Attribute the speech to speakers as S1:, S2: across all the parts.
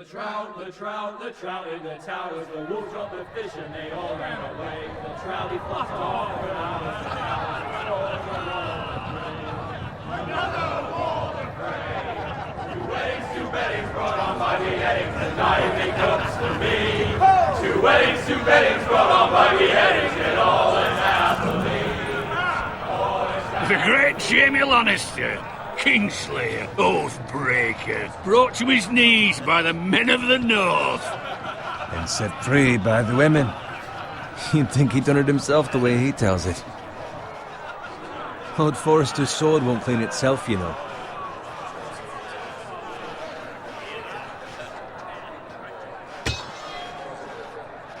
S1: The trout in the towers, the wolves dropped the fish and they all ran away. The trout he flopped off and out of the another wall of prey. Two weddings brought on by the beheadings, and diving comes to me. Two weddings brought on by beheadings, and all is happily.
S2: The great Jamie Lannister, Kingslayer, Oathbreaker, brought to his knees by the men of the North.
S3: And set free by the women. You'd think he'd done it himself the way he tells it. Lord Forrester's sword won't clean itself, you know.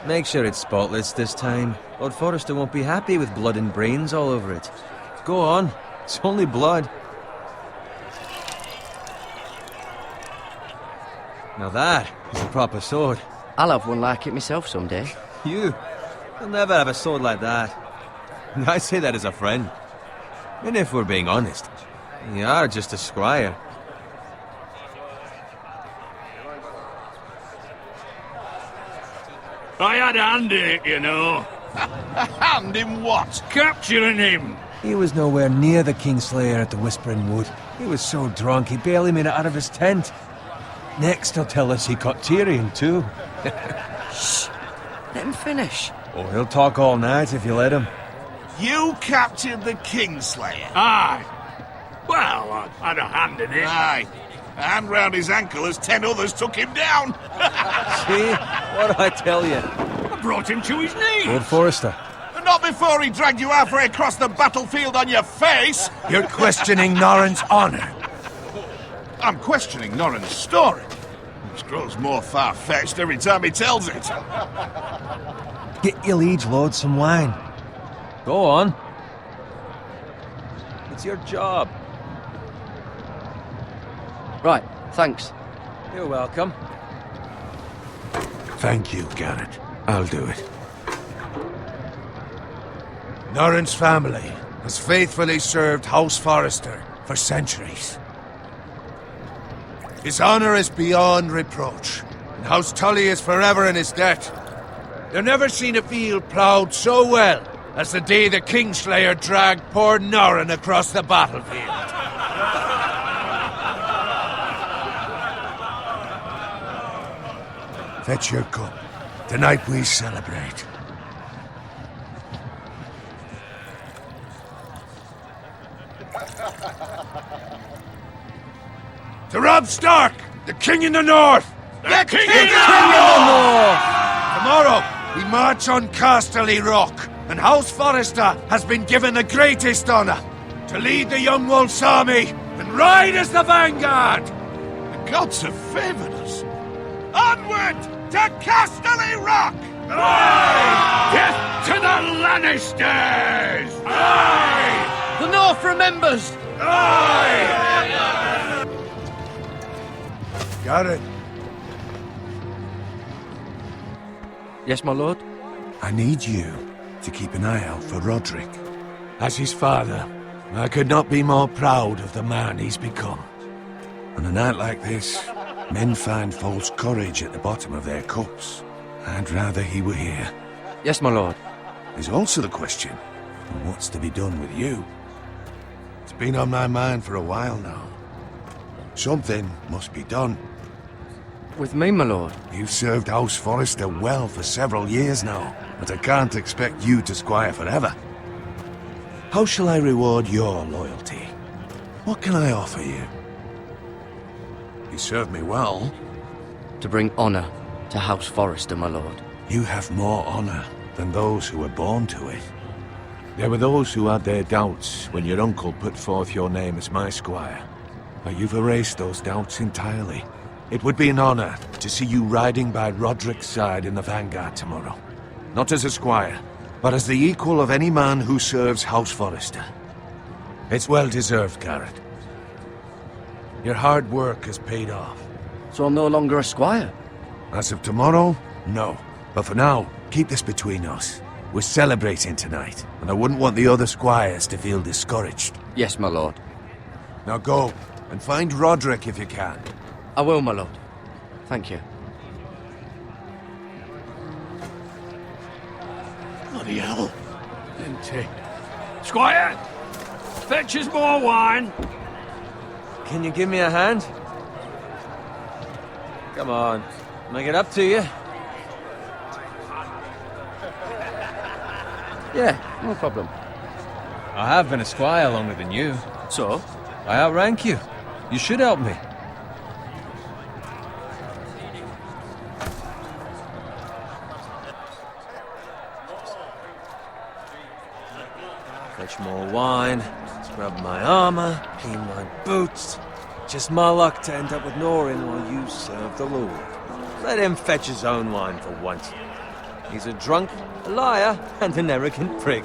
S3: Make sure it's spotless this time. Lord Forrester won't be happy with blood and brains all over it. Go on, it's only blood. Now that is a proper sword.
S4: I'll have one like it myself someday.
S3: You'll never have a sword like that. I say that as a friend. And if we're being honest, you are just a squire.
S2: I had a hand in it, you know.
S5: A hand in what?
S2: Capturing him.
S3: He was nowhere near the Kingslayer at the Whispering Wood. He was so drunk he barely made it out of his tent. Next he'll tell us he caught Tyrion too.
S4: Shh! Let him finish.
S3: Oh, he'll talk all night if you let him.
S5: You captured the Kingslayer?
S2: Aye. Well, I had a hand in it.
S5: Aye. A hand round his ankle as 10 others took him down.
S3: See? What'd I tell you?
S2: I brought him to his knees.
S3: Lord Forrester.
S5: Not before he dragged you halfway across the battlefield on your face.
S3: You're questioning Norrin's honor.
S5: I'm questioning Norrin's story. It grows more far-fetched every time he tells it.
S3: Get your liege lord some wine. Go on. It's your job.
S4: Right, thanks.
S3: You're welcome.
S6: Thank you, Garrett. I'll do it. Norrin's family has faithfully served House Forrester for centuries. His honor is beyond reproach, and House Tully is forever in his debt. They've never seen a field ploughed so well as the day the Kingslayer dragged poor Norrin across the battlefield. Fetch your cup. Tonight we celebrate. To Robb Stark, the King in the North!
S2: The King
S6: in the North! Tomorrow, we march on Casterly Rock, and House Forrester has been given the greatest honor to lead the Young Wolf's army and ride as the vanguard!
S5: The gods have favored us. Onward to Casterly Rock!
S2: Aye! Death to the Lannisters!
S5: Aye!
S4: The North remembers!
S6: Aye! Garrett,
S4: Yes, my lord?
S6: I need you to keep an eye out for Roderick. As his father, I could not be more proud of the man he's become. On a night like this, men find false courage at the bottom of their cups. I'd rather he were here.
S4: Yes, my lord.
S6: There's also the question of what's to be done with you. It's been on my mind for a while now. Something must be done.
S4: With me, my lord?
S6: You've served House Forrester well for several years now, but I can't expect you to squire forever. How shall I reward your loyalty? What can I offer you? You served me well.
S4: To bring honor to House Forrester, my lord.
S6: You have more honor than those who were born to it. There were those who had their doubts when your uncle put forth your name as my squire. But you've erased those doubts entirely. It would be an honor to see you riding by Roderick's side in the vanguard tomorrow. Not as a squire, but as the equal of any man who serves House Forrester. It's well deserved, Garrett. Your hard work has paid off.
S4: So I'm no longer a squire?
S6: As of tomorrow, no. But for now, keep this between us. We're celebrating tonight, and I wouldn't want the other squires to feel discouraged.
S4: Yes, my lord.
S6: Now go, and find Roderick if you can.
S4: I will, my lord. Thank you.
S2: Bloody hell. Empty. Squire! Fetch us more wine!
S3: Can you give me a hand? Come on. Make it up to you.
S4: Yeah, no problem.
S3: I have been a squire longer than you.
S4: So?
S3: I outrank you. You should help me. Fetch more wine, scrub my armor, clean my boots. Just my luck to end up with Norin while you serve the Lord. Let him fetch his own wine for once. He's a drunk, a liar, and an arrogant prick.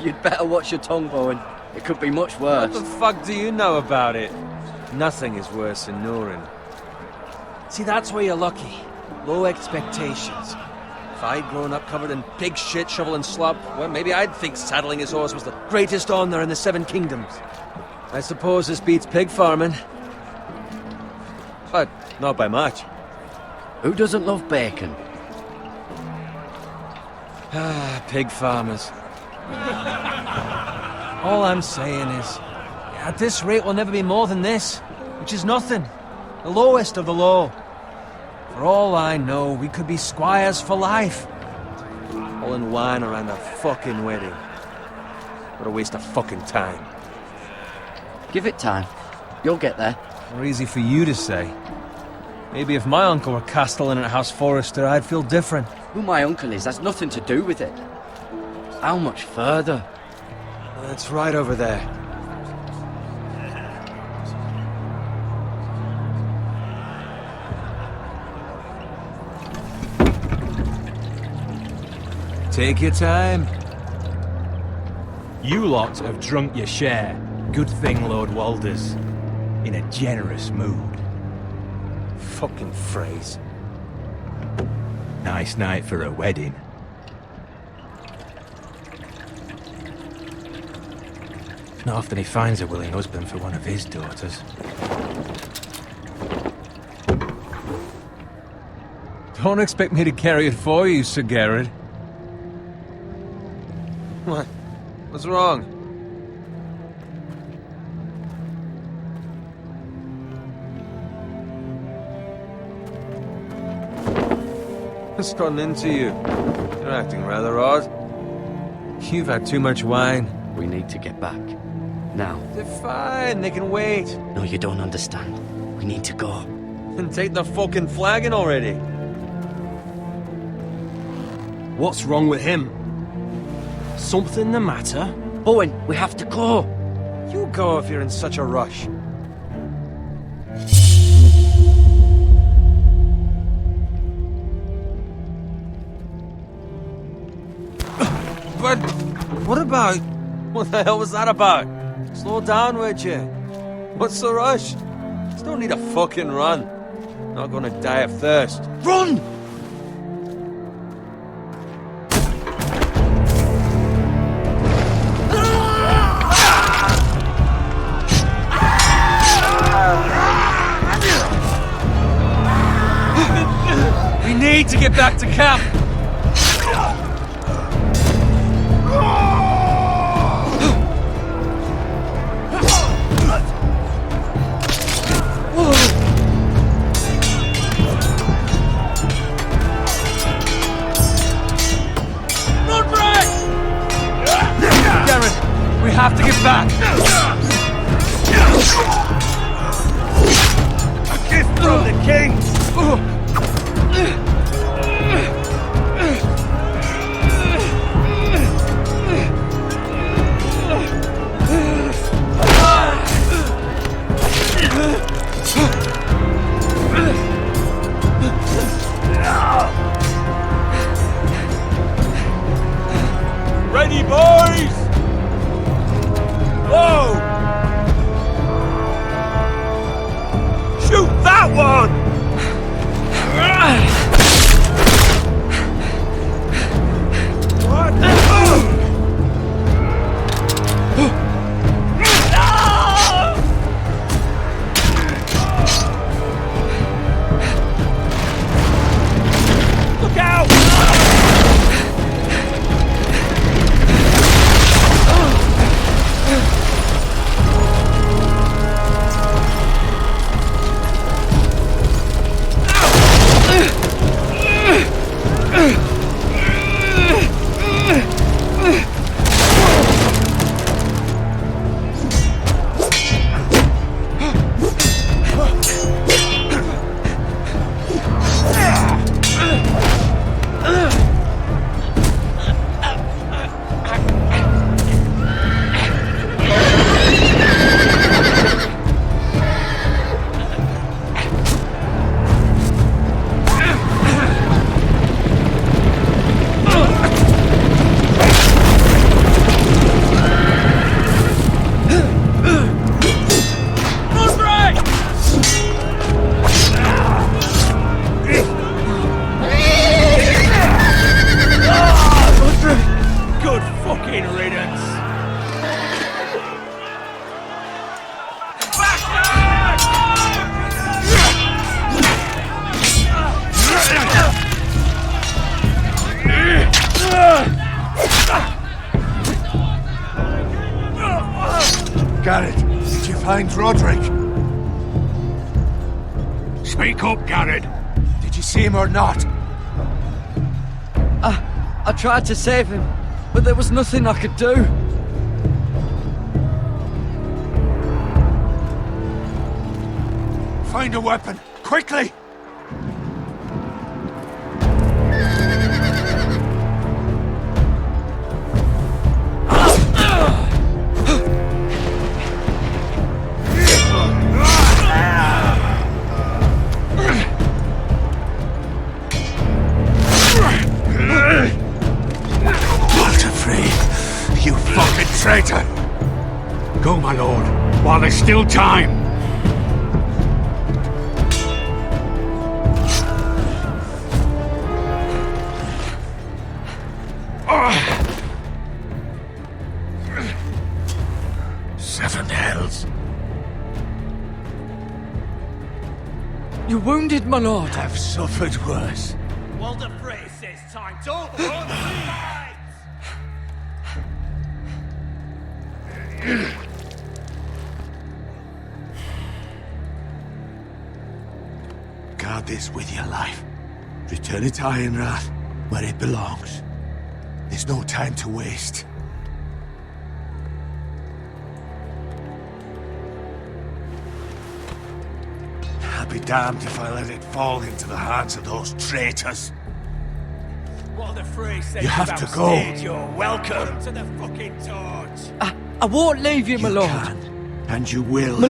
S4: You'd better watch your tongue, Bowen. It could be much worse.
S3: What the fuck do you know about it? Nothing is worse than Norin. See, that's where you're lucky. Low expectations. If I'd grown up covered in pig shit, shovel and slop, well, maybe I'd think saddling his horse was the greatest honor in the Seven Kingdoms. I suppose this beats pig farming. But not by much.
S4: Who doesn't love bacon?
S3: Ah, pig farmers. All I'm saying is, at this rate we'll never be more than this, which is nothing. The lowest of the low. For all I know, we could be squires for life. Pulling wine around a fucking wedding. What a waste of fucking time.
S4: Give it time. You'll get there.
S3: More easy for you to say. Maybe if my uncle were castellan at House Forrester, I'd feel different.
S4: Who my uncle is has nothing to do with it. How much further?
S3: That's right over there. Take your time.
S7: You lot have drunk your share. Good thing Lord Walder's in a generous mood.
S3: Fucking phrase.
S7: Nice night for a wedding. Not often he finds a willing husband for one of his daughters.
S3: Don't expect me to carry it for you, Sir Garrett. What? What's wrong? What's gotten into you? You're acting rather odd. You've had too much wine.
S4: We need to get back. Now.
S3: They're fine, they can wait.
S4: No, you don't understand. We need to go.
S3: And take the fucking flagon already.
S7: What's wrong with him? Something the matter?
S4: Bowen, we have to go.
S3: You go if you're in such a rush. But what about... What the hell was that about? Slow down, would you? What's the rush? Just don't need a fucking run. Not gonna die of thirst.
S4: Run!
S3: We need to get back to camp. We have to get back! A gift from the king!
S5: Garrett, did you find Roderick?
S2: Speak up, Garrett.
S5: Did you see him or not?
S4: I tried to save him, but there was nothing I could do.
S5: Find a weapon, quickly! You fucking traitor!
S2: Go, my lord, while there's still time.
S5: Seven hells.
S4: You're wounded, my lord.
S5: I've suffered worse.
S7: Walder Frey says time to overrun the fight!
S5: Guard this with your life. Return it to Ironrath, where it belongs. There's no time to waste. I'll be damned if I let it fall into the hands of those traitors.
S7: Walder Frey says
S5: You have to go.
S7: You're welcome to the fucking torch!
S4: I won't leave you, my
S5: You
S4: lord.
S5: can, and you will.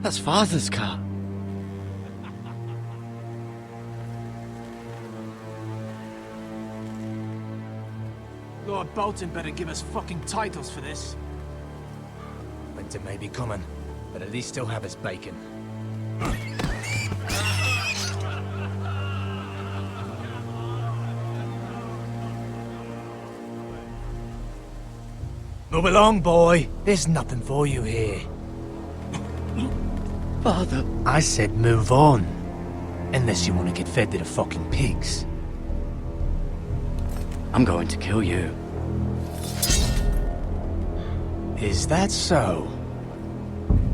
S4: That's Father's car.
S7: Lord Bolton better give us fucking titles for this. Winter may be coming, but at least he'll have his bacon. Move along, boy. There's nothing for you here.
S4: Father.
S7: I said move on. Unless you want to get fed to the fucking pigs.
S4: I'm going to kill you.
S7: Is that so?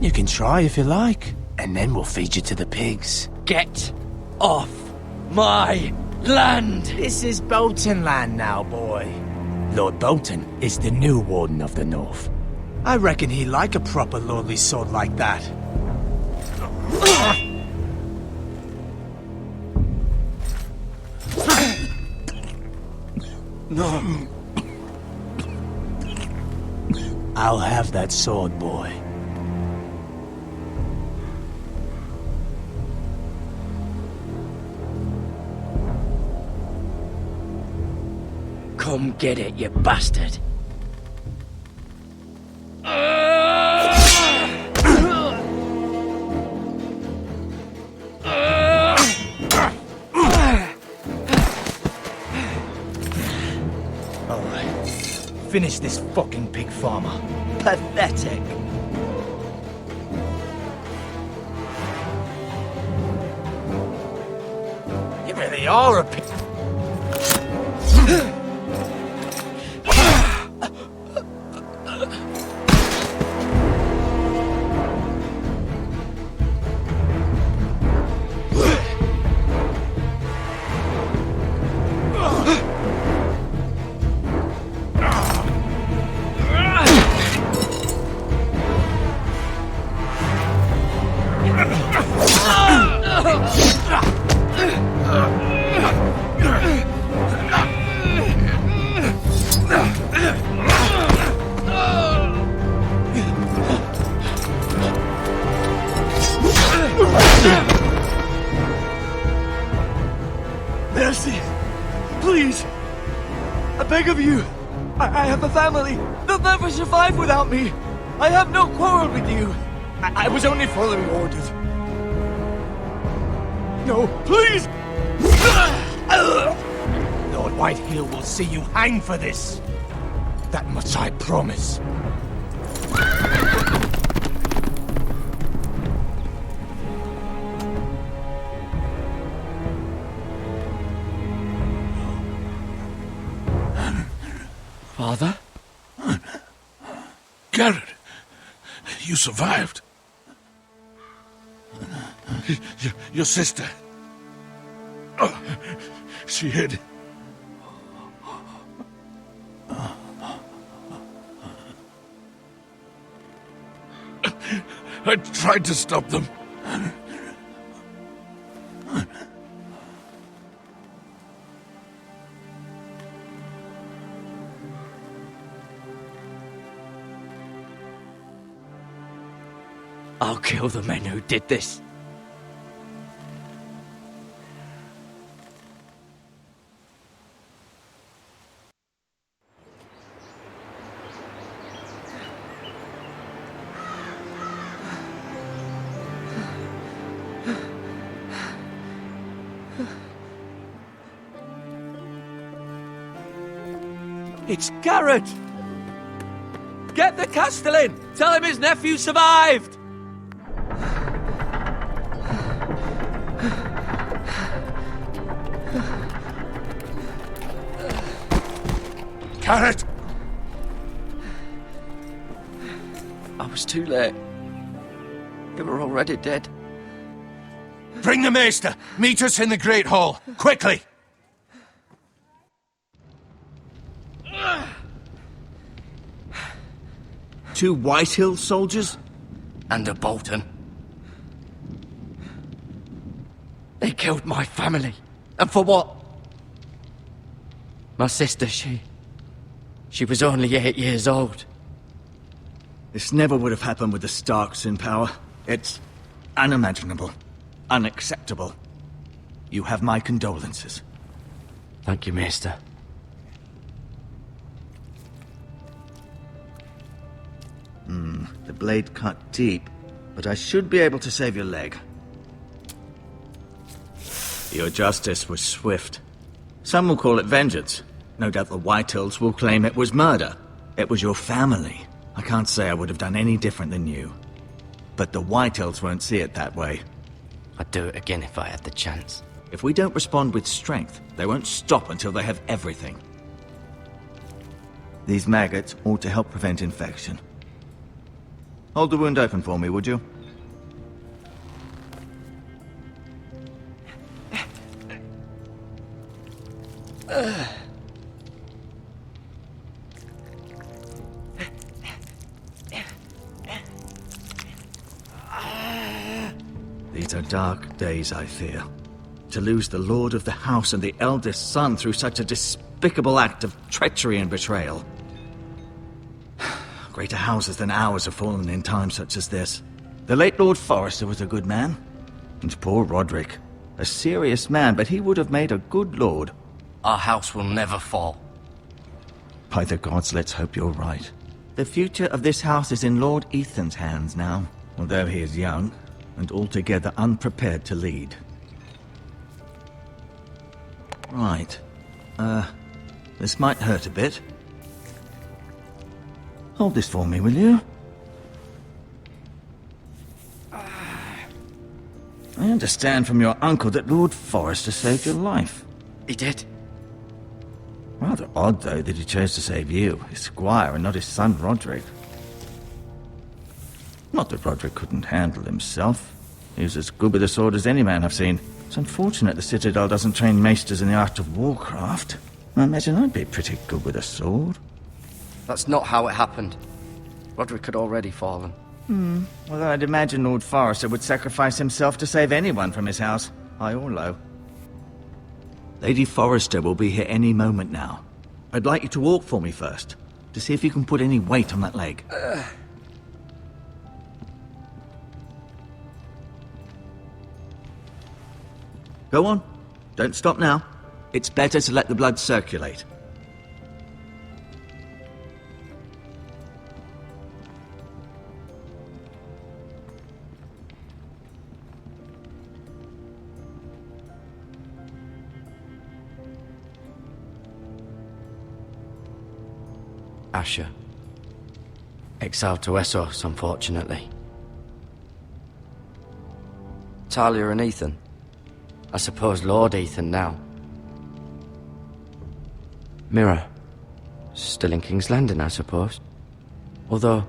S7: You can try if you like, and then we'll feed you to the pigs.
S4: Get off my land!
S7: This is Bolton land now, boy. Lord Bolton is the new Warden of the North. I reckon he'd like a proper lordly sword like that.
S4: No.
S7: I'll have that sword, boy.
S4: Come get it, you bastard.
S7: Alright. Finish this fucking pig farmer.
S4: Pathetic.
S7: You really are a pig.
S8: Mercy! Please! I beg of you! I have a family! They'll never survive without me! I have no quarrel with you! I was only following orders. No, please!
S7: Lord Whitehill will see you hang for this. That much I promise.
S4: Father?
S5: Garrett, you survived. Your sister. Oh, she hid. I tried to stop them.
S4: I'll kill the men who did this.
S8: It's Garrett! Get the Castellan! Tell him his nephew survived!
S5: Garrett!
S4: I was too late. They were already dead.
S5: Bring the maester! Meet us in the Great Hall! Quickly!
S8: Two Whitehill soldiers?
S4: And a Bolton. They killed my family. And for what? My sister, she was only 8 years old.
S8: This never would have happened with the Starks in power. It's
S7: unimaginable. Unacceptable. You have my condolences.
S4: Thank you, Maester.
S7: The blade cut deep, but I should be able to save your leg. Your justice was swift. Some will call it vengeance. No doubt the Whitehills will claim it was murder. It was your family. I can't say I would have done any different than you. But the Whitehills won't see it that way.
S4: I'd do it again if I had the chance.
S7: If we don't respond with strength, they won't stop until they have everything. These maggots ought to help prevent infection. Hold the wound open for me, would you? These are dark days, I fear. To lose the lord of the house and the eldest son through such a despicable act of treachery and betrayal. Greater houses than ours have fallen in times such as this. The late Lord Forrester was a good man. And poor Roderick. A serious man, but he would have made a good lord.
S4: Our house will never fall.
S7: By the gods, let's hope you're right. The future of this house is in Lord Ethan's hands now, although he is young and altogether unprepared to lead. Right. This might hurt a bit. Hold this for me, will you? I understand from your uncle that Lord Forrester saved your life.
S4: He did.
S7: Rather odd, though, that he chose to save you, his squire, and not his son Roderick. Not that Roderick couldn't handle himself. He was as good with a sword as any man I've seen. It's unfortunate the Citadel doesn't train maesters in the art of warcraft. I imagine I'd be pretty good with a sword.
S4: That's not how it happened. Roderick had already fallen.
S7: Well, I'd imagine Lord Forrester would sacrifice himself to save anyone from his house, high or low. Lady Forrester will be here any moment now. I'd like you to walk for me first, to see if you can put any weight on that leg. Go on. Don't stop now. It's better to let the blood circulate.
S4: Asher. Exiled to Essos, unfortunately. Talia and Ethan. I suppose Lord Ethan now. Mira. Still in King's Landing, I suppose. Although,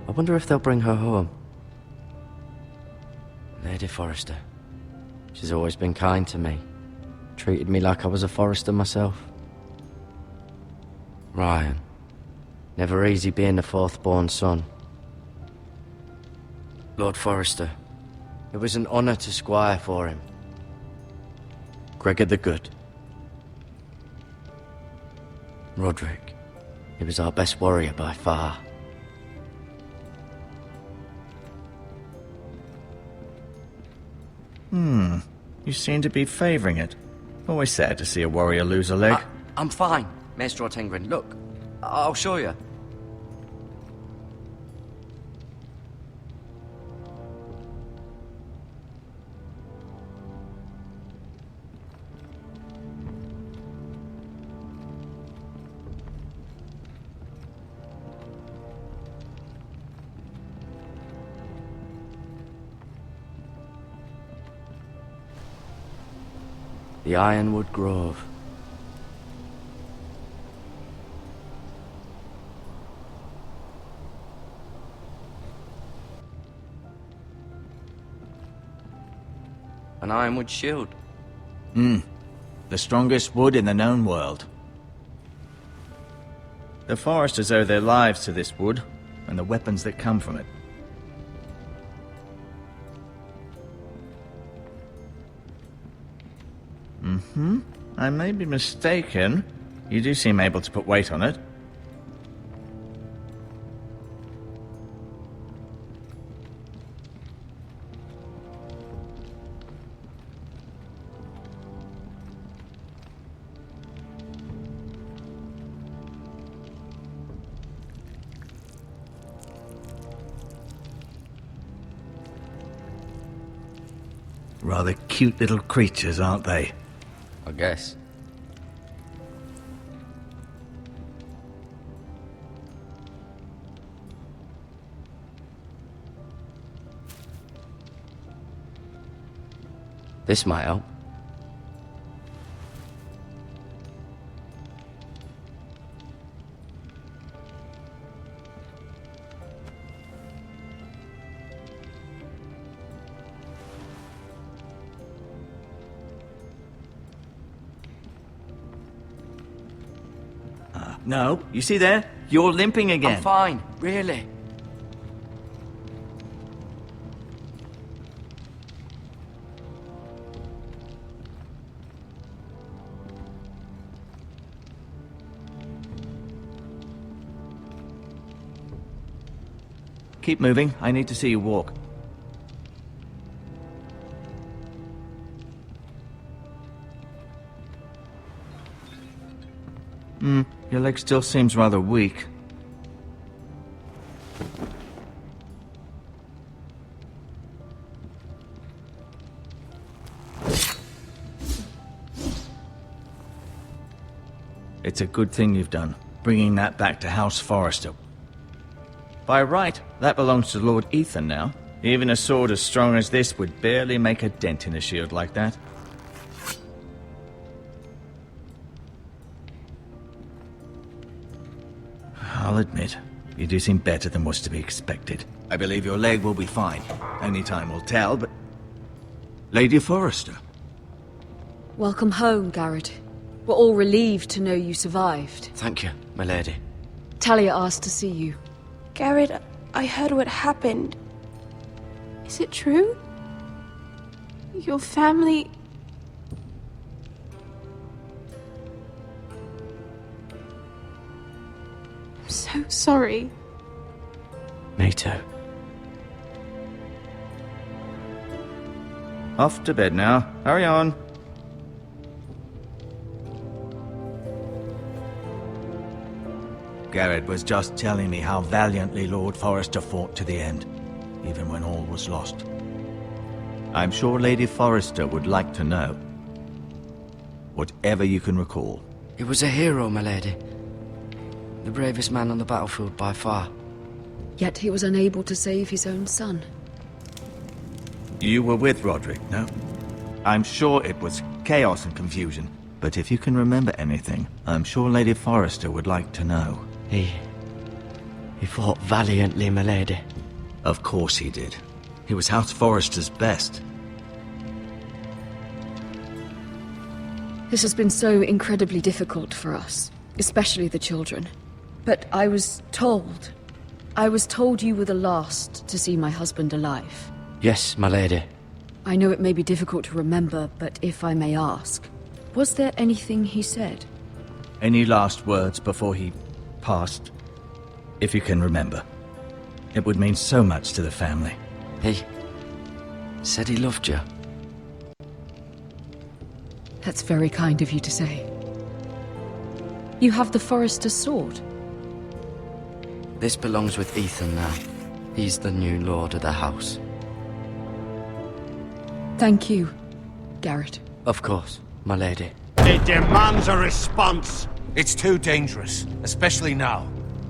S4: I wonder if they'll bring her home. Lady Forrester. She's always been kind to me. Treated me like I was a Forrester myself. Ryan. Never easy being the fourth-born son. Lord Forrester. It was an honour to squire for him.
S7: Gregor the Good.
S4: Roderick. He was our best warrior by far.
S7: You seem to be favouring it. Always sad to see a warrior lose a leg.
S4: I'm fine, Maester Ortengrin. Look, I'll show you. The Ironwood Grove. An ironwood shield.
S7: The strongest wood in the known world. The Foresters owe their lives to this wood, and the weapons that come from it. I may be mistaken. You do seem able to put weight on it. Rather cute little creatures, aren't they?
S4: I guess. This might help.
S7: No, you see there? You're limping again.
S4: I'm fine, really.
S7: Keep moving. I need to see you walk. Your leg still seems rather weak. It's a good thing you've done, bringing that back to House Forrester. By right, that belongs to Lord Ethan now. Even a sword as strong as this would barely make a dent in a shield like that. I'll admit, you do seem better than was to be expected. I believe your leg will be fine. Only time will tell, but... Lady Forrester.
S9: Welcome home, Garrett. We're all relieved to know you survived.
S4: Thank you, my lady.
S9: Talia asked to see you.
S10: Garrett, I heard what happened. Is it true? Your family... I'm so sorry.
S4: Me too.
S7: Off to bed now. Hurry on. Garrett was just telling me how valiantly Lord Forrester fought to the end, even when all was lost. I'm sure Lady Forrester would like to know. Whatever you can recall.
S4: He was a hero, my lady. The bravest man on the battlefield by far.
S9: Yet he was unable to save his own son.
S7: You were with Roderick, no? I'm sure it was chaos and confusion, but if you can remember anything, I'm sure Lady Forrester would like to know.
S4: He fought valiantly, my lady.
S7: Of course he did. He was House Forrester's best.
S9: This has been so incredibly difficult for us, especially the children. But I was told you were the last to see my husband alive.
S4: Yes, my lady.
S9: I know it may be difficult to remember, but if I may ask, was there anything he said?
S7: Any last words before he passed? If you can remember. It would mean so much to the family.
S4: He said he loved you.
S9: That's very kind of you to say. You have the Forrester's sword.
S4: This belongs with Ethan now. He's the new lord of the house.
S9: Thank you, Garrett.
S4: Of course, my lady.
S11: It demands a response.
S6: It's too dangerous, especially now.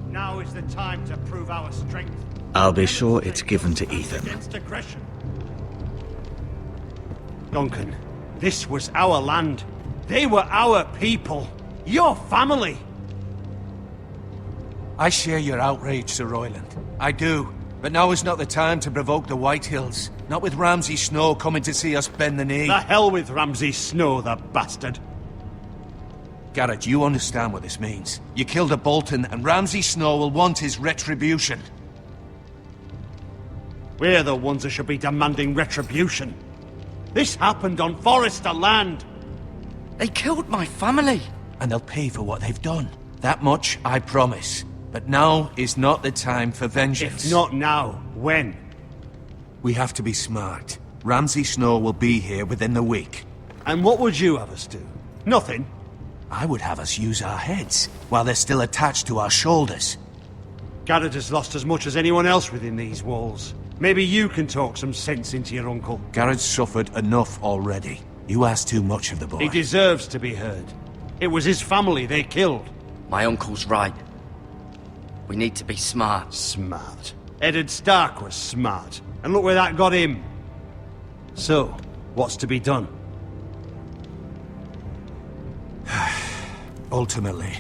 S11: Now is the time to prove our strength.
S7: I'll be sure it's given to Ethan.
S11: Against aggression. Duncan, this was our land. They were our people. Your family.
S6: I share your outrage, Sir Royland. I do. But now is not the time to provoke the Whitehills. Not with Ramsay Snow coming to see us bend the knee.
S11: The hell with Ramsay Snow, the bastard.
S6: Garrett, you understand what this means. You killed a Bolton, and Ramsay Snow will want his retribution.
S11: We're the ones that should be demanding retribution. This happened on Forrester land.
S4: They killed my family.
S6: And they'll pay for what they've done. That much, I promise. But now is not the time for vengeance.
S11: If not now, when?
S6: We have to be smart. Ramsay Snow will be here within the week.
S11: And what would you have us do? Nothing.
S6: I would have us use our heads, while they're still attached to our shoulders.
S11: Garrett has lost as much as anyone else within these walls. Maybe you can talk some sense into your uncle.
S6: Garrett's suffered enough already. You ask too much of the boy.
S11: He deserves to be heard. It was his family they killed.
S4: My uncle's right. We need to be smart.
S11: Smart. Eddard Stark was smart. And look where that got him. So, what's to be done?
S6: Ultimately,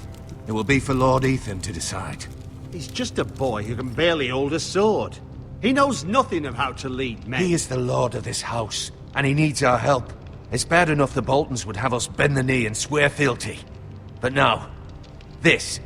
S6: it will be for Lord Ethan to decide.
S11: He's just a boy who can barely hold a sword. He knows nothing of how to lead men.
S6: He is the lord of this house, and he needs our help. It's bad enough the Boltons would have us bend the knee and swear fealty. But now, this.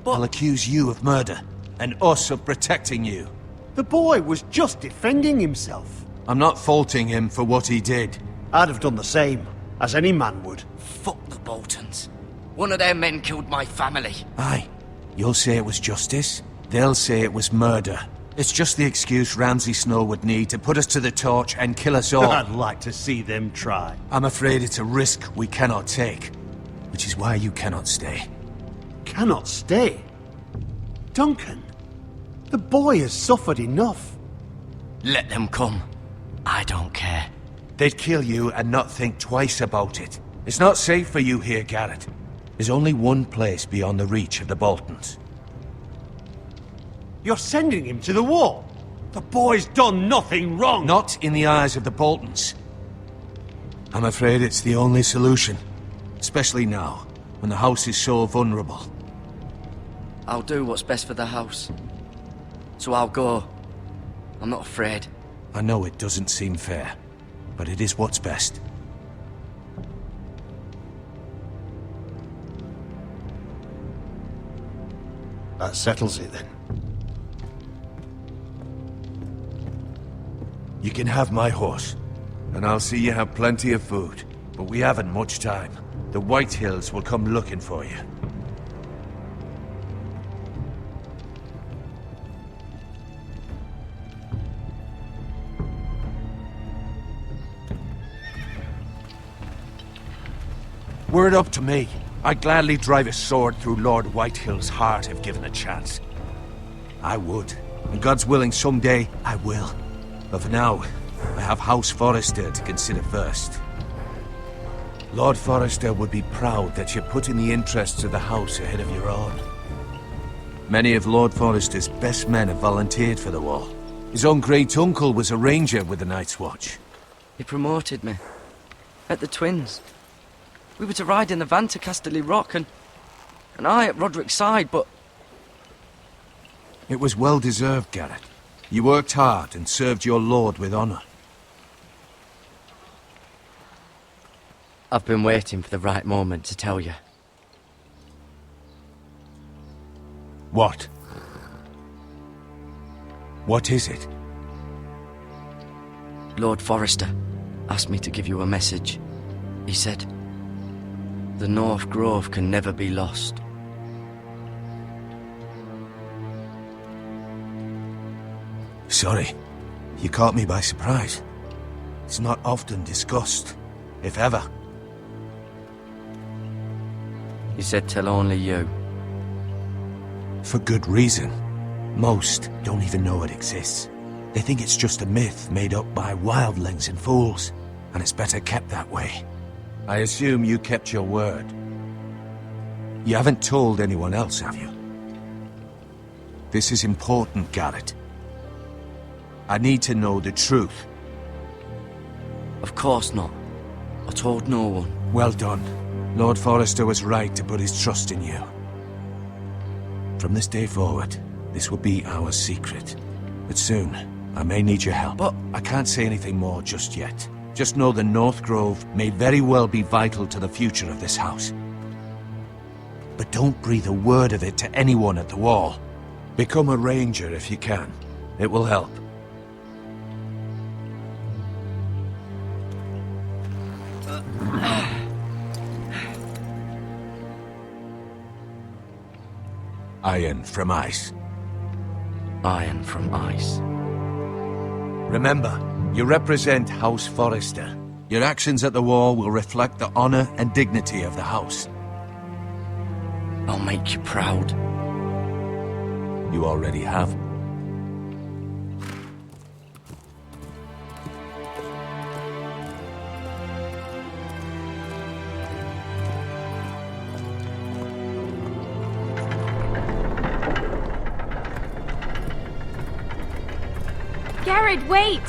S6: I'll accuse you of murder, and us of protecting you.
S11: The boy was just defending himself.
S6: I'm not faulting him for what he did.
S11: I'd have done the same, as any man would.
S4: Fuck the Boltons. One of their men killed my family.
S6: Aye. You'll say it was justice. They'll say it was murder. It's just the excuse Ramsay Snow would need to put us to the torch and kill us all.
S11: I'd like to see them try.
S6: I'm afraid it's a risk we cannot take. Which is why you cannot stay.
S11: Cannot stay? Duncan, the boy has suffered enough.
S4: Let them come. I don't care.
S6: They'd kill you and not think twice about it. It's not safe for you here, Garrett. There's only one place beyond the reach of the Boltons.
S11: You're sending him to the wall. The boy's done nothing wrong.
S6: Not in the eyes of the Boltons. I'm afraid it's the only solution. Especially now, when the house is so vulnerable.
S4: I'll do what's best for the house. So I'll go. I'm not afraid.
S6: I know it doesn't seem fair, but it is what's best.
S11: That settles it then.
S6: You can have my horse, and I'll see you have plenty of food. But we haven't much time. The White Hills will come looking for you. Were it up to me, I'd gladly drive a sword through Lord Whitehill's heart if given a chance. I would. And God's willing, someday I will. But for now, I have House Forrester to consider first. Lord Forrester would be proud that you're putting the interests of the house ahead of your own. Many of Lord Forrester's best men have volunteered for the war. His own great-uncle was a ranger with the Night's Watch.
S4: He promoted me. At the Twins. We were to ride in the van to Casterly Rock, and I at Roderick's side, but...
S6: It was well-deserved, Garrett. You worked hard and served your lord with honor.
S4: I've been waiting for the right moment to tell you.
S6: What? What is it?
S4: Lord Forrester asked me to give you a message. He said, the North Grove can never be lost.
S6: Sorry. You caught me by surprise. It's not often discussed, if ever.
S4: He said tell only you.
S6: For good reason. Most don't even know it exists. They think it's just a myth made up by wildlings and fools, and it's better kept that way. I assume you kept your word. You haven't told anyone else, have you? This is important, Garrett. I need to know the truth.
S4: Of course not. I told no one.
S6: Well done. Lord Forrester was right to put his trust in you. From this day forward, this will be our secret. But soon, I may need your help.
S4: But
S6: I can't say anything more just yet. Just know the North Grove may very well be vital to the future of this house. But don't breathe a word of it to anyone at the wall. Become a ranger if you can. It will help. Iron from ice.
S4: Iron from ice.
S6: Remember, you represent House Forrester. Your actions at the war will reflect the honor and dignity of the house.
S4: I'll make you proud.
S6: You already have.
S10: Garrett, wait!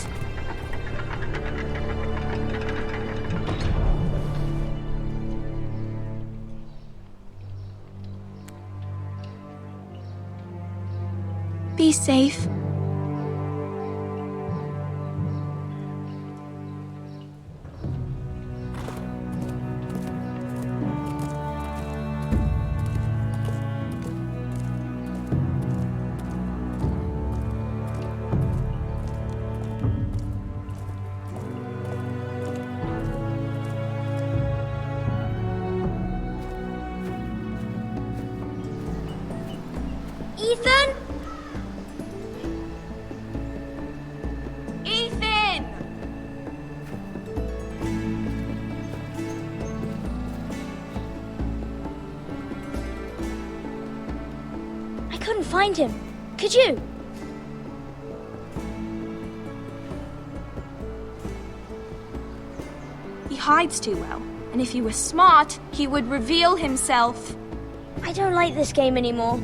S10: Be safe.
S12: Ethan? Ethan! I couldn't find him. Could you?
S10: He hides too well, and if he were smart, he would reveal himself.
S12: I don't like this game anymore.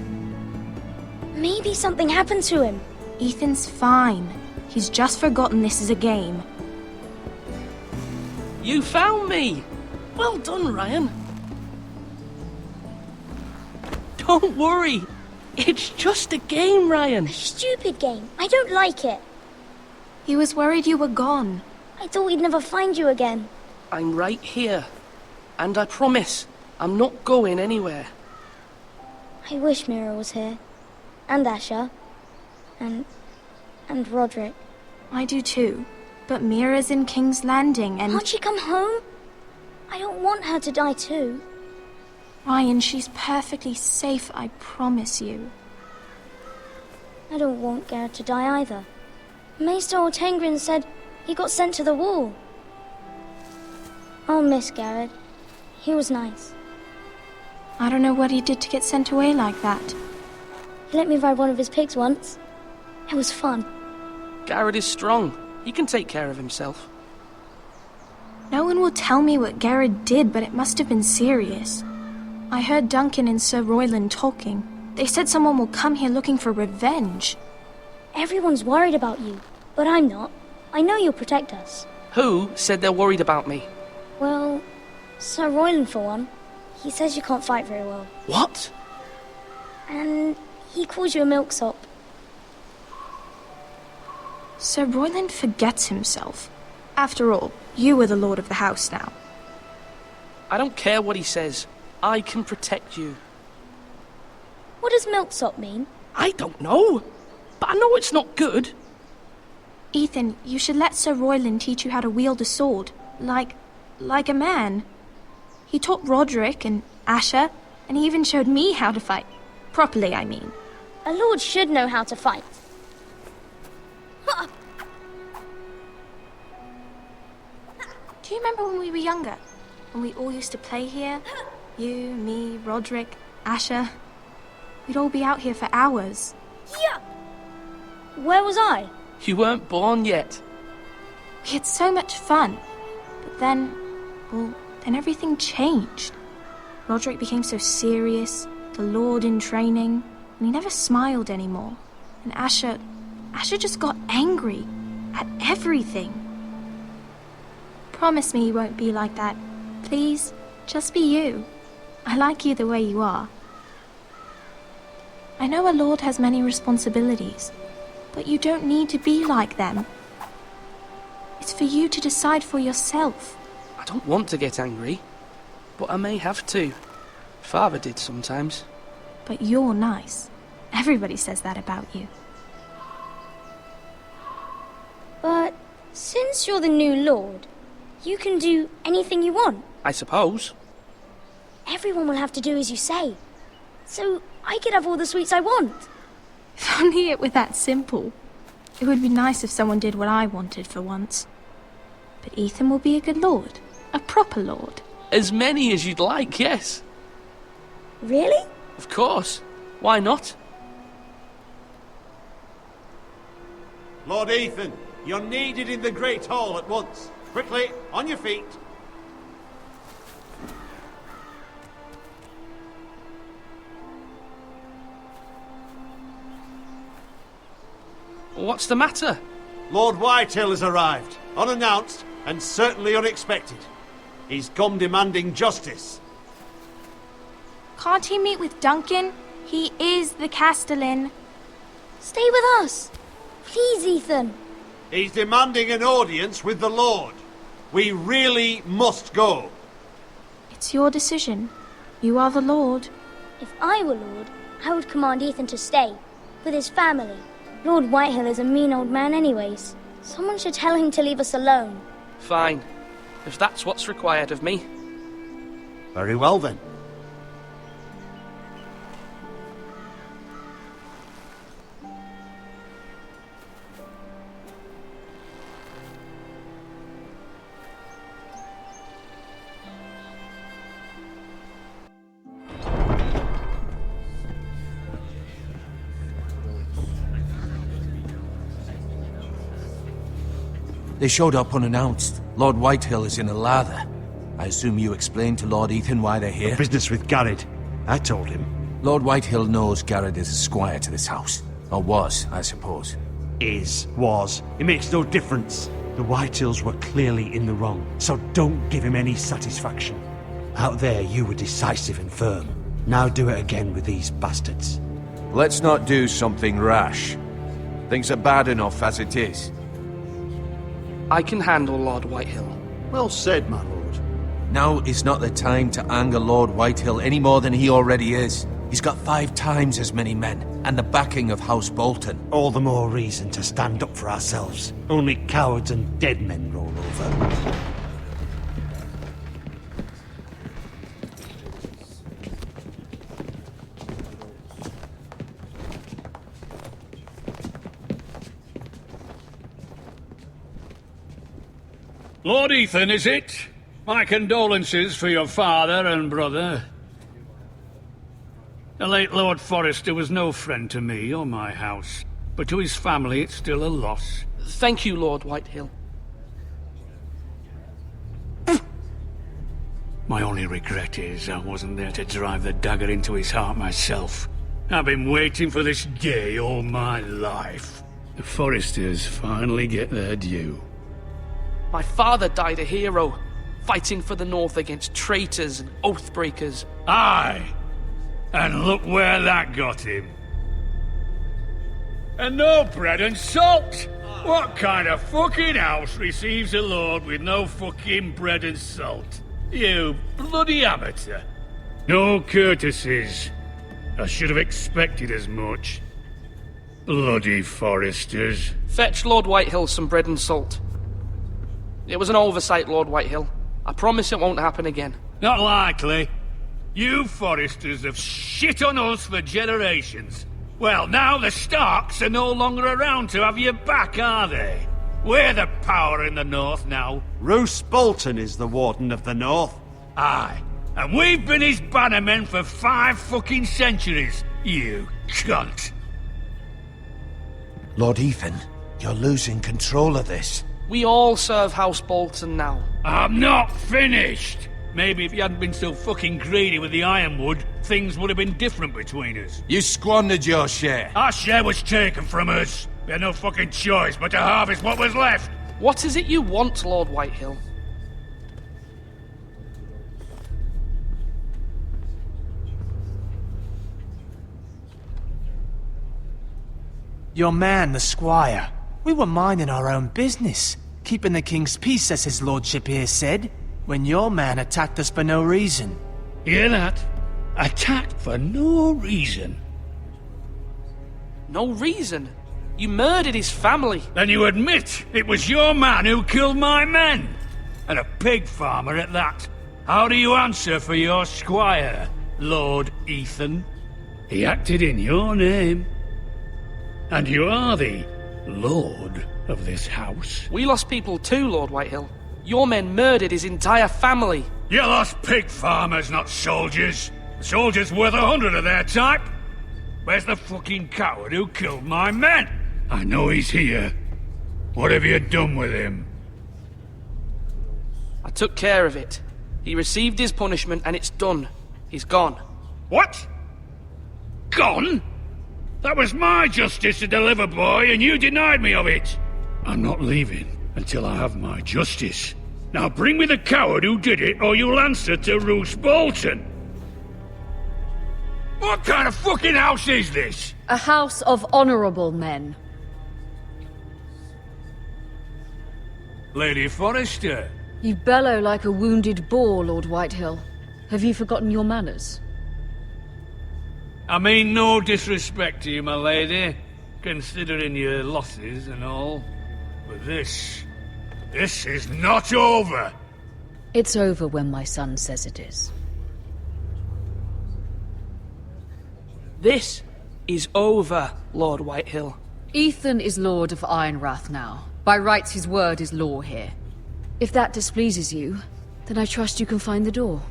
S12: Maybe something happened to him.
S10: Ethan's fine. He's just forgotten this is a game.
S13: You found me! Well done, Ryan. Don't worry. It's just a game, Ryan.
S12: A stupid game. I don't like it.
S10: He was worried you were gone.
S12: I thought we'd never find you again.
S13: I'm right here. And I promise, I'm not going anywhere.
S12: I wish Mira was here. And Asher. And Roderick.
S10: I do too. But Mira's in King's Landing and...
S12: Can't she come home? I don't want her to die too.
S10: Ryan, she's perfectly safe, I promise you.
S12: I don't want Garrett to die either. Maester Ortengrin said he got sent to the wall. I'll miss Garrett. He was nice.
S10: I don't know what he did to get sent away like that.
S12: He let me ride one of his pigs once. It was fun.
S13: Garrett is strong. He can take care of himself.
S10: No one will tell me what Garrett did, but it must have been serious. I heard Duncan and Sir Royland talking. They said someone will come here looking for revenge.
S12: Everyone's worried about you, but I'm not. I know you'll protect us.
S13: Who said they're worried about me?
S12: Well, Sir Royland for one. He says you can't fight very well.
S13: What?
S12: And he calls you a milksop.
S10: Sir Royland forgets himself. After all, you are the lord of the house now.
S13: I don't care what he says. I can protect you.
S12: What does milksop mean?
S13: I don't know. But I know it's not good.
S10: Ethan, you should let Sir Royland teach you how to wield a sword. Like a man. He taught Roderick and Asher, and he even showed me how to fight. Properly, I mean.
S12: A lord should know how to fight.
S10: Do you remember when we were younger? When we all used to play here? You, me, Roderick, Asher. We'd all be out here for hours.
S12: Yeah! Where was I?
S13: You weren't born yet.
S10: We had so much fun. But then everything changed. Roderick became so serious, the Lord in training, and he never smiled anymore. And Asher just got angry at everything. Promise me you won't be like that. Please, just be you. I like you the way you are. I know a lord has many responsibilities, but you don't need to be like them. It's for you to decide for yourself.
S13: I don't want to get angry, but I may have to. Father did sometimes.
S10: But you're nice. Everybody says that about you.
S12: But since you're the new lord, you can do anything you want.
S13: I suppose.
S12: Everyone will have to do as you say. So I could have all the sweets I want.
S10: If only it were that simple. It would be nice if someone did what I wanted for once. But Ethan will be a good lord. A proper lord.
S13: As many as you'd like, yes.
S12: Really?
S13: Of course. Why not?
S11: Lord Ethan, you're needed in the Great Hall at once. Quickly, on your feet.
S13: What's the matter?
S11: Lord Whitehill has arrived, unannounced and certainly unexpected. He's come demanding justice.
S10: Can't he meet with Duncan? He is the Castellan.
S12: Stay with us. Please, Ethan.
S11: He's demanding an audience with the Lord. We really must go.
S10: It's your decision. You are the Lord.
S12: If I were Lord, I would command Ethan to stay, with his family. Lord Whitehill is a mean old man anyways. Someone should tell him to leave us alone.
S13: Fine. If that's what's required of me.
S11: Very well then.
S6: They showed up unannounced. Lord Whitehill is in a lather. I assume you explained to Lord Ethan why they're here?
S11: Business with Garrett. I told him.
S6: Lord Whitehill knows Garrett is a squire to this house. Or was, I suppose.
S11: Was. It makes no difference. The Whitehills were clearly in the wrong, so don't give him any satisfaction. Out there, you were decisive and firm. Now do it again with these bastards.
S6: Let's not do something rash. Things are bad enough as it is.
S13: I can handle Lord Whitehill.
S11: Well said, my lord.
S6: Now is not the time to anger Lord Whitehill any more than he already is. He's got 5 times as many men, and the backing of House Bolton.
S11: All the more reason to stand up for ourselves. Only cowards and dead men roll over.
S2: Lord Ethan, is it? My condolences for your father and brother. The late Lord Forrester was no friend to me or my house, but to his family it's still a loss.
S13: Thank you, Lord Whitehill.
S2: My only regret is I wasn't there to drive the dagger into his heart myself. I've been waiting for this day all my life. The Forresters finally get their due.
S13: My father died a hero, fighting for the North against traitors and oath-breakers.
S2: Aye! And look where that got him. And no bread and salt! What kind of fucking house receives a lord with no fucking bread and salt? You bloody amateur. No courtesies. I should have expected as much. Bloody Forresters.
S13: Fetch Lord Whitehill some bread and salt. It was an oversight, Lord Whitehill. I promise it won't happen again.
S2: Not likely. You Forresters have shit on us for generations. Well, now the Starks are no longer around to have your back, are they? We're the power in the North now.
S11: Roose Bolton is the Warden of the North.
S2: Aye. And we've been his bannermen for 5 fucking centuries, you cunt.
S6: Lord Ethan, you're losing control of this.
S13: We all serve House Bolton now.
S2: I'm not finished! Maybe if you hadn't been so fucking greedy with the ironwood, things would have been different between us.
S6: You squandered your share.
S2: Our share was taken from us. We had no fucking choice but to harvest what was left.
S13: What is it you want, Lord Whitehill?
S8: Your man, the squire. We were minding our own business, keeping the king's peace, as his lordship here said, when your man attacked us for no reason.
S2: Hear that? Attacked for no reason.
S13: No reason? You murdered his family.
S2: Then you admit it was your man who killed my men. And a pig farmer at that. How do you answer for your squire, Lord Ethan? He acted in your name. And you are the Lord of this house.
S13: We lost people too, Lord Whitehill. Your men murdered his entire family.
S2: You lost pig farmers, not soldiers. The soldiers worth 100 of their type. Where's the fucking coward who killed my men? I know he's here. What have you done with him?
S13: I took care of it. He received his punishment and it's done. He's gone.
S2: What? Gone? That was my justice to deliver, boy, and you denied me of it. I'm not leaving until I have my justice. Now bring me the coward who did it, or you'll answer to Roose Bolton. What kind of fucking house is this?
S9: A house of honorable men.
S2: Lady Forrester.
S9: You bellow like a wounded boar, Lord Whitehill. Have you forgotten your manners?
S2: I mean no disrespect to you, my lady, considering your losses and all. But this is not over.
S9: It's over when my son says it is.
S13: This is over, Lord Whitehill.
S9: Ethan is Lord of Ironrath now. By rights, his word is law here. If that displeases you, then I trust you can find the door.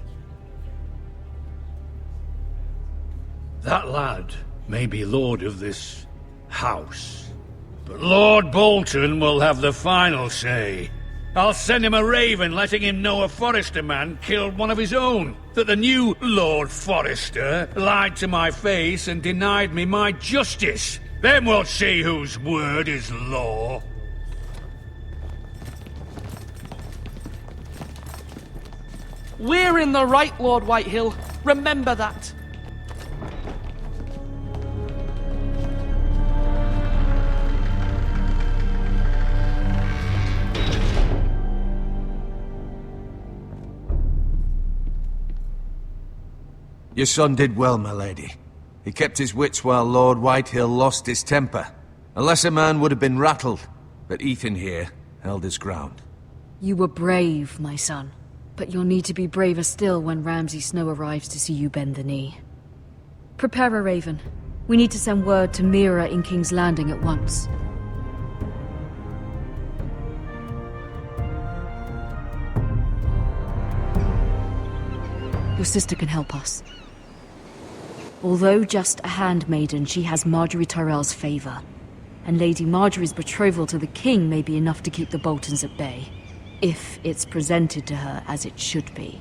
S2: That lad may be lord of this house, but Lord Bolton will have the final say. I'll send him a raven letting him know a Forrester man killed one of his own, that the new Lord Forrester lied to my face and denied me my justice. Then we'll see whose word is law.
S13: We're in the right, Lord Whitehill. Remember that.
S6: Your son did well, my lady. He kept his wits while Lord Whitehill lost his temper. A lesser man would have been rattled, but Ethan here held his ground.
S9: You were brave, my son. But you'll need to be braver still when Ramsay Snow arrives to see you bend the knee. Prepare a raven. We need to send word to Mira in King's Landing at once. Your sister can help us. Although just a handmaiden, she has Marjorie Tyrell's favor. And Lady Marjorie's betrothal to the king may be enough to keep the Boltons at bay. If it's presented to her as it should be.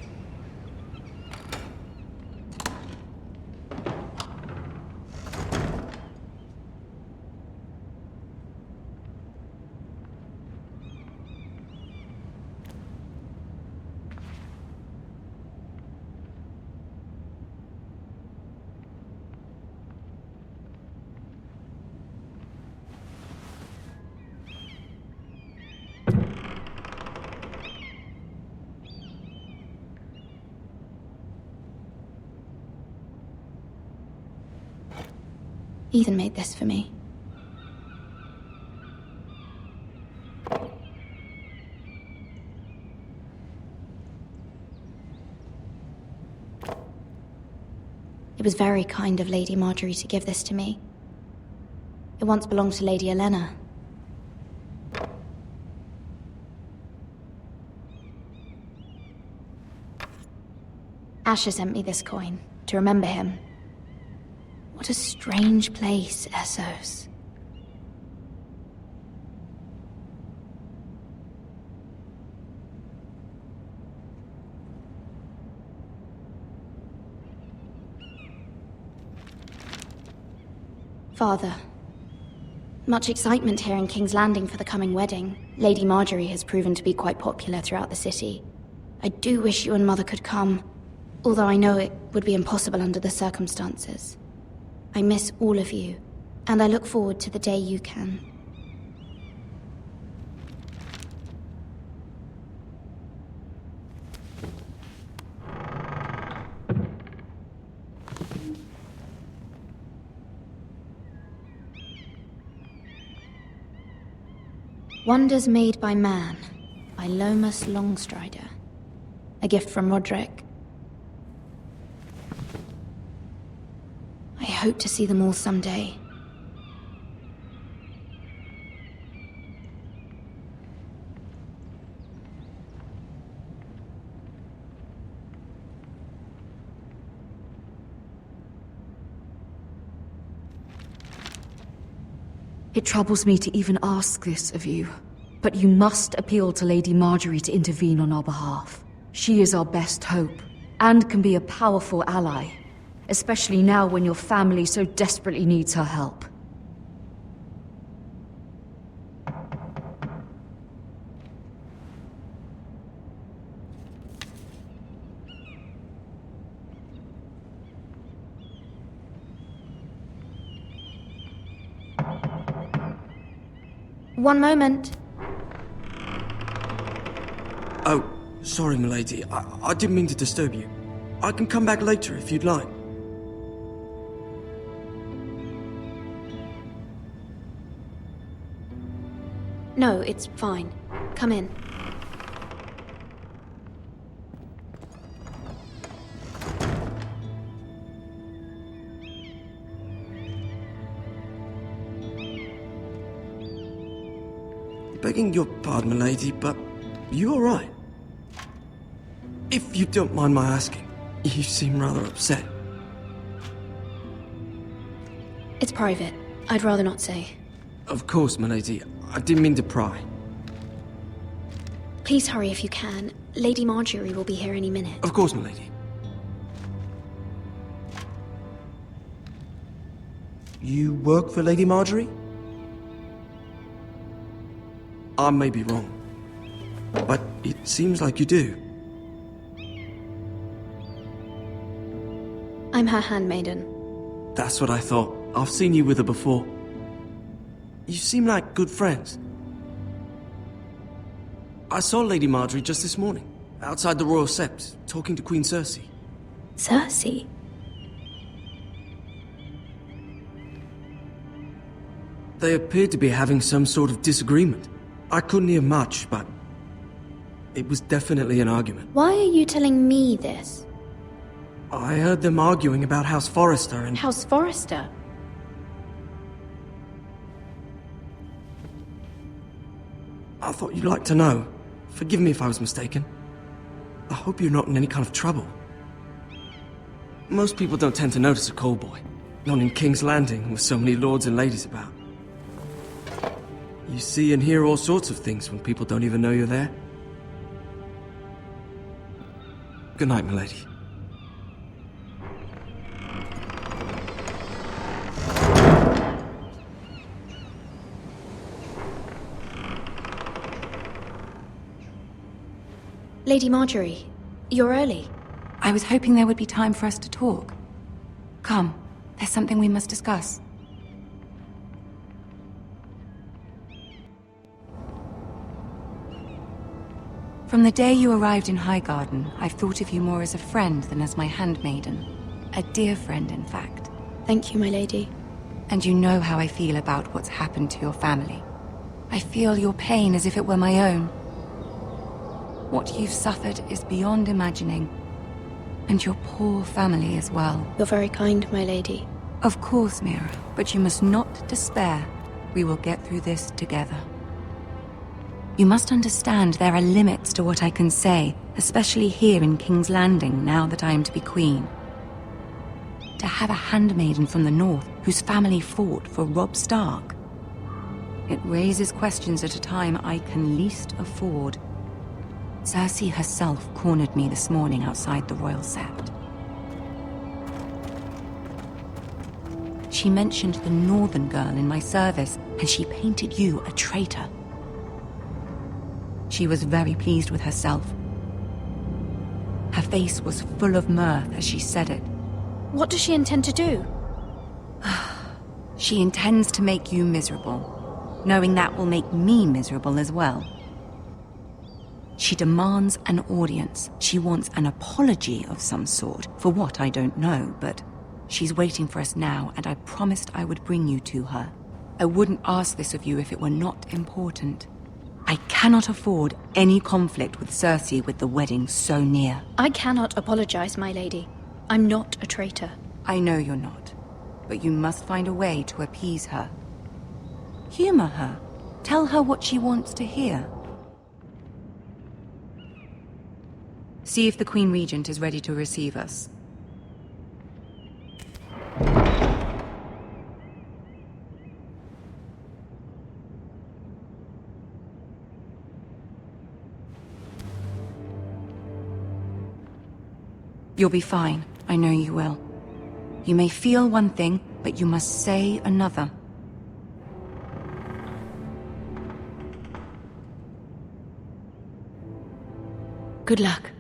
S10: Ethan made this for me. It was very kind of Lady Marjorie to give this to me. It once belonged to Lady Elena. Asher sent me this coin to remember him. What a strange place, Essos. Father, much excitement here in King's Landing for the coming wedding. Lady Marjorie has proven to be quite popular throughout the city. I do wish you and Mother could come, although I know it would be impossible under the circumstances. I miss all of you, and I look forward to the day you can. Wonders Made by Man, by Lomas Longstrider. A gift from Roderick. I hope to see them all someday.
S9: It troubles me to even ask this of you, but you must appeal to Lady Marjorie to intervene on our behalf. She is our best hope, and can be a powerful ally, especially now when your family so desperately needs her help.
S10: One moment.
S4: Oh, sorry, milady. I didn't mean to disturb you. I can come back later if you'd like.
S10: No, it's fine. Come in.
S4: Begging your pardon, milady, but you all right? If you don't mind my asking, you seem rather upset.
S10: It's private. I'd rather not say.
S4: Of course, milady. I didn't mean to pry.
S10: Please hurry if you can. Lady Marjorie will be here any minute.
S4: Of course, milady. You work for Lady Marjorie? I may be wrong, but it seems like you do.
S10: I'm her handmaiden.
S4: That's what I thought. I've seen you with her before. You seem like good friends. I saw Lady Marjorie just this morning, outside the Royal Sept, talking to Queen Cersei.
S10: Cersei?
S4: They appeared to be having some sort of disagreement. I couldn't hear much, but it was definitely an argument.
S10: Why are you telling me this?
S4: I heard them arguing about House Forrester and...
S10: House Forrester?
S4: I thought you'd like to know. Forgive me if I was mistaken. I hope you're not in any kind of trouble. Most people don't tend to notice a callboy. Not in King's Landing, with so many lords and ladies about. You see and hear all sorts of things when people don't even know you're there. Good night, milady.
S10: Lady Marjorie, you're early.
S14: I was hoping there would be time for us to talk. Come, there's something we must discuss. From the day you arrived in Highgarden, I've thought of you more as a friend than as my handmaiden. A dear friend, in fact.
S10: Thank you, my lady.
S14: And you know how I feel about what's happened to your family. I feel your pain as if it were my own. What you've suffered is beyond imagining. And your poor family as well.
S10: You're very kind, my lady.
S14: Of course, Mira, but you must not despair. We will get through this together. You must understand there are limits to what I can say, especially here in King's Landing, now that I am to be queen. To have a handmaiden from the north whose family fought for Robb Stark. It raises questions at a time I can least afford. Cersei herself cornered me this morning outside the Royal Sept. She mentioned the northern girl in my service, and she painted you a traitor. She was very pleased with herself. Her face was full of mirth as she said it.
S10: What does she intend to do?
S14: She intends to make you miserable, knowing that will make me miserable as well. She demands an audience. She wants an apology of some sort, for what I don't know, but she's waiting for us now, and I promised I would bring you to her. I wouldn't ask this of you if it were not important. I cannot afford any conflict with Cersei with the wedding so near.
S10: I cannot apologize, my lady. I'm not a traitor.
S14: I know you're not, but you must find a way to appease her. Humor her. Tell her what she wants to hear. See if the Queen Regent is ready to receive us. You'll be fine. I know you will. You may feel one thing, but you must say another.
S10: Good luck.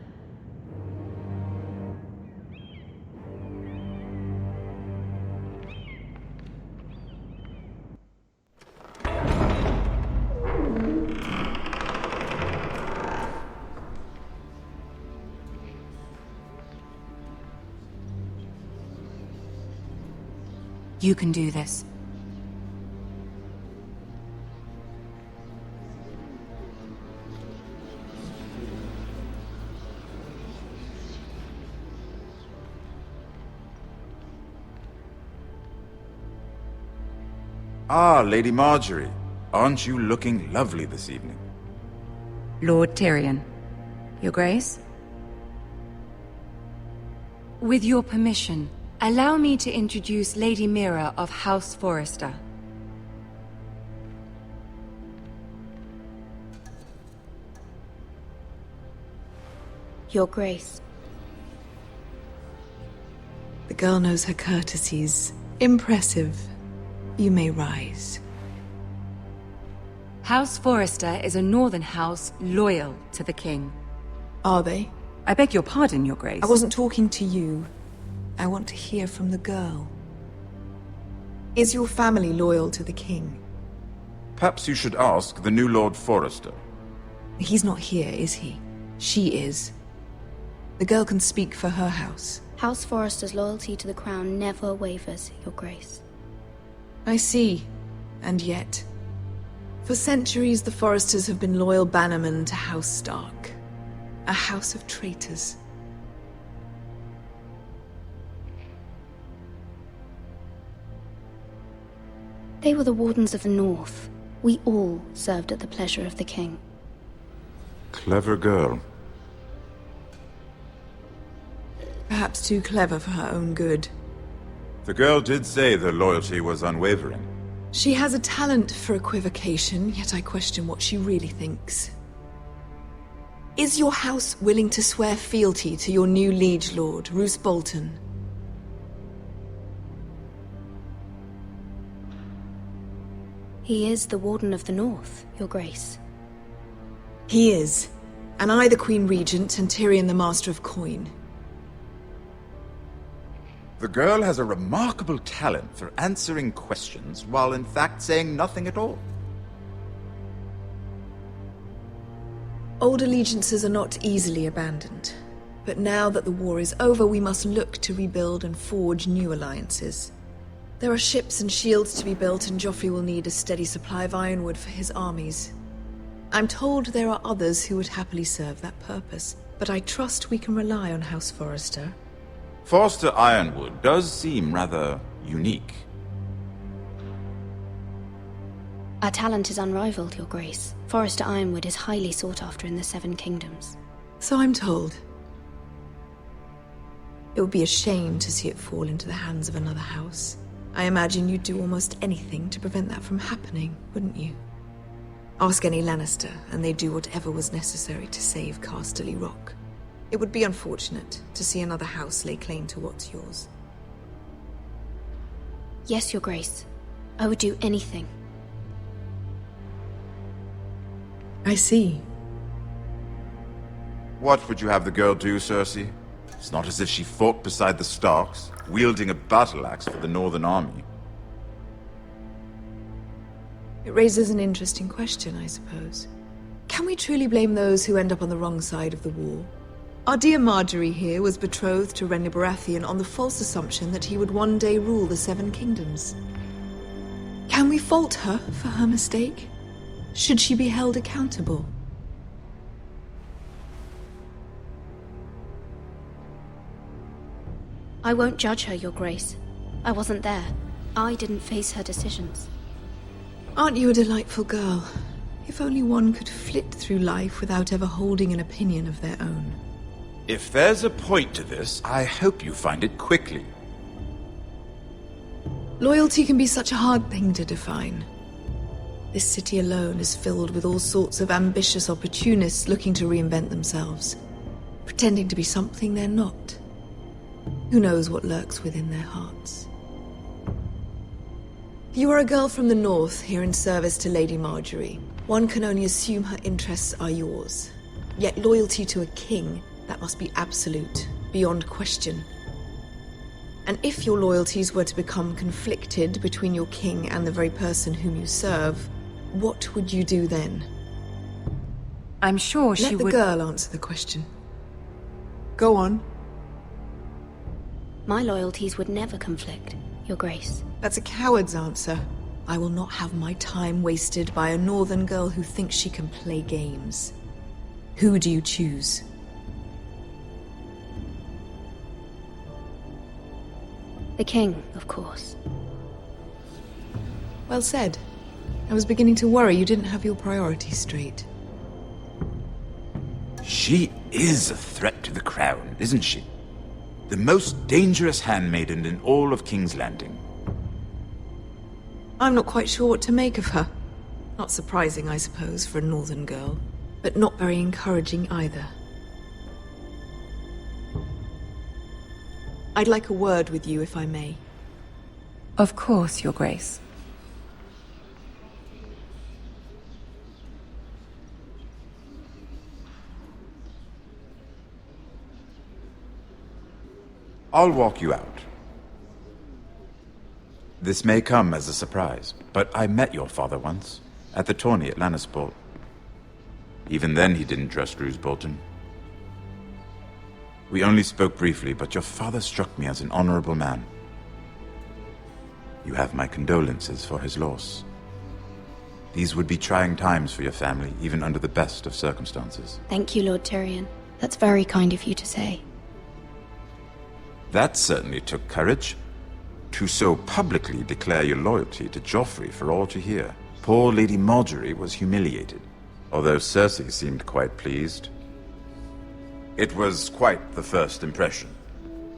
S14: You can do this.
S15: Ah, Lady Marjorie. Aren't you looking lovely this evening?
S14: Lord Tyrion. Your Grace? With your permission, allow me to introduce Lady Mira of House Forrester.
S16: Your Grace.
S17: The girl knows her courtesies. Impressive. You may rise.
S14: House Forrester is a northern house loyal to the king.
S17: Are they?
S14: I beg your pardon, Your Grace.
S17: I wasn't talking to you. I want to hear from the girl. Is your family loyal to the king?
S15: Perhaps you should ask the new Lord Forrester.
S17: He's not here, is he? She is. The girl can speak for her house.
S16: House Forrester's loyalty to the crown never wavers, Your Grace.
S17: I see. And yet... For centuries, the Forresters have been loyal bannermen to House Stark. A house of traitors.
S16: They were the Wardens of the North. We all served at the pleasure of the king.
S15: Clever girl.
S17: Perhaps too clever for her own good.
S15: The girl did say their loyalty was unwavering.
S17: She has a talent for equivocation, yet I question what she really thinks. Is your house willing to swear fealty to your new liege lord, Roose Bolton?
S16: He is the Warden of the North, Your Grace.
S17: He is. And I the Queen Regent and Tyrion the Master of Coin.
S15: The girl has a remarkable talent for answering questions while in fact saying nothing at all.
S17: Old allegiances are not easily abandoned. But now that the war is over, we must look to rebuild and forge new alliances. There are ships and shields to be built, and Joffrey will need a steady supply of ironwood for his armies. I'm told there are others who would happily serve that purpose, but I trust we can rely on House Forrester.
S15: Forster Ironwood does seem rather unique.
S16: Our talent is unrivaled, Your Grace. Forrester Ironwood is highly sought after in the Seven Kingdoms.
S17: So I'm told. It would be a shame to see it fall into the hands of another house. I imagine you'd do almost anything to prevent that from happening, wouldn't you? Ask any Lannister, and they'd do whatever was necessary to save Casterly Rock. It would be unfortunate to see another house lay claim to what's yours.
S16: Yes, Your Grace. I would do anything.
S17: I see.
S15: What would you have the girl do, Cersei? It's not as if she fought beside the Starks, wielding a battle axe for the Northern Army.
S17: It raises an interesting question, I suppose. Can we truly blame those who end up on the wrong side of the war? Our dear Marjorie here was betrothed to Renly Baratheon on the false assumption that he would one day rule the Seven Kingdoms. Can we fault her for her mistake? Should she be held accountable?
S16: I won't judge her, Your Grace. I wasn't there. I didn't face her decisions.
S17: Aren't you a delightful girl? If only one could flit through life without ever holding an opinion of their own.
S15: If there's a point to this, I hope you find it quickly.
S17: Loyalty can be such a hard thing to define. This city alone is filled with all sorts of ambitious opportunists looking to reinvent themselves, pretending to be something they're not. Who knows what lurks within their hearts? You are a girl from the north, here in service to Lady Marjorie. One can only assume her interests are yours. Yet loyalty to a king, that must be absolute, beyond question. And if your loyalties were to become conflicted between your king and the very person whom you serve, what would you do then?
S14: I'm sure she would...
S17: Let the girl answer the question. Go on.
S16: My loyalties would never conflict. Your Grace.
S17: That's a coward's answer. I will not have my time wasted by a northern girl who thinks she can play games. Who do you choose?
S16: The King, of course.
S17: Well said. I was beginning to worry you didn't have your priorities straight.
S15: She is a threat to the crown, isn't she? The most dangerous handmaiden in all of King's Landing.
S17: I'm not quite sure what to make of her. Not surprising, I suppose, for a northern girl, but not very encouraging either. I'd like a word with you, if I may.
S14: Of course, Your Grace.
S15: I'll walk you out. This may come as a surprise, but I met your father once, at the tourney at Lannisport. Even then he didn't trust Roose Bolton. We only spoke briefly, but your father struck me as an honorable man. You have my condolences for his loss. These would be trying times for your family, even under the best of circumstances.
S16: Thank you, Lord Tyrion. That's very kind of you to say.
S15: That certainly took courage. To so publicly declare your loyalty to Joffrey for all to hear. Poor Lady Margaery was humiliated, although Cersei seemed quite pleased. It was quite the first impression.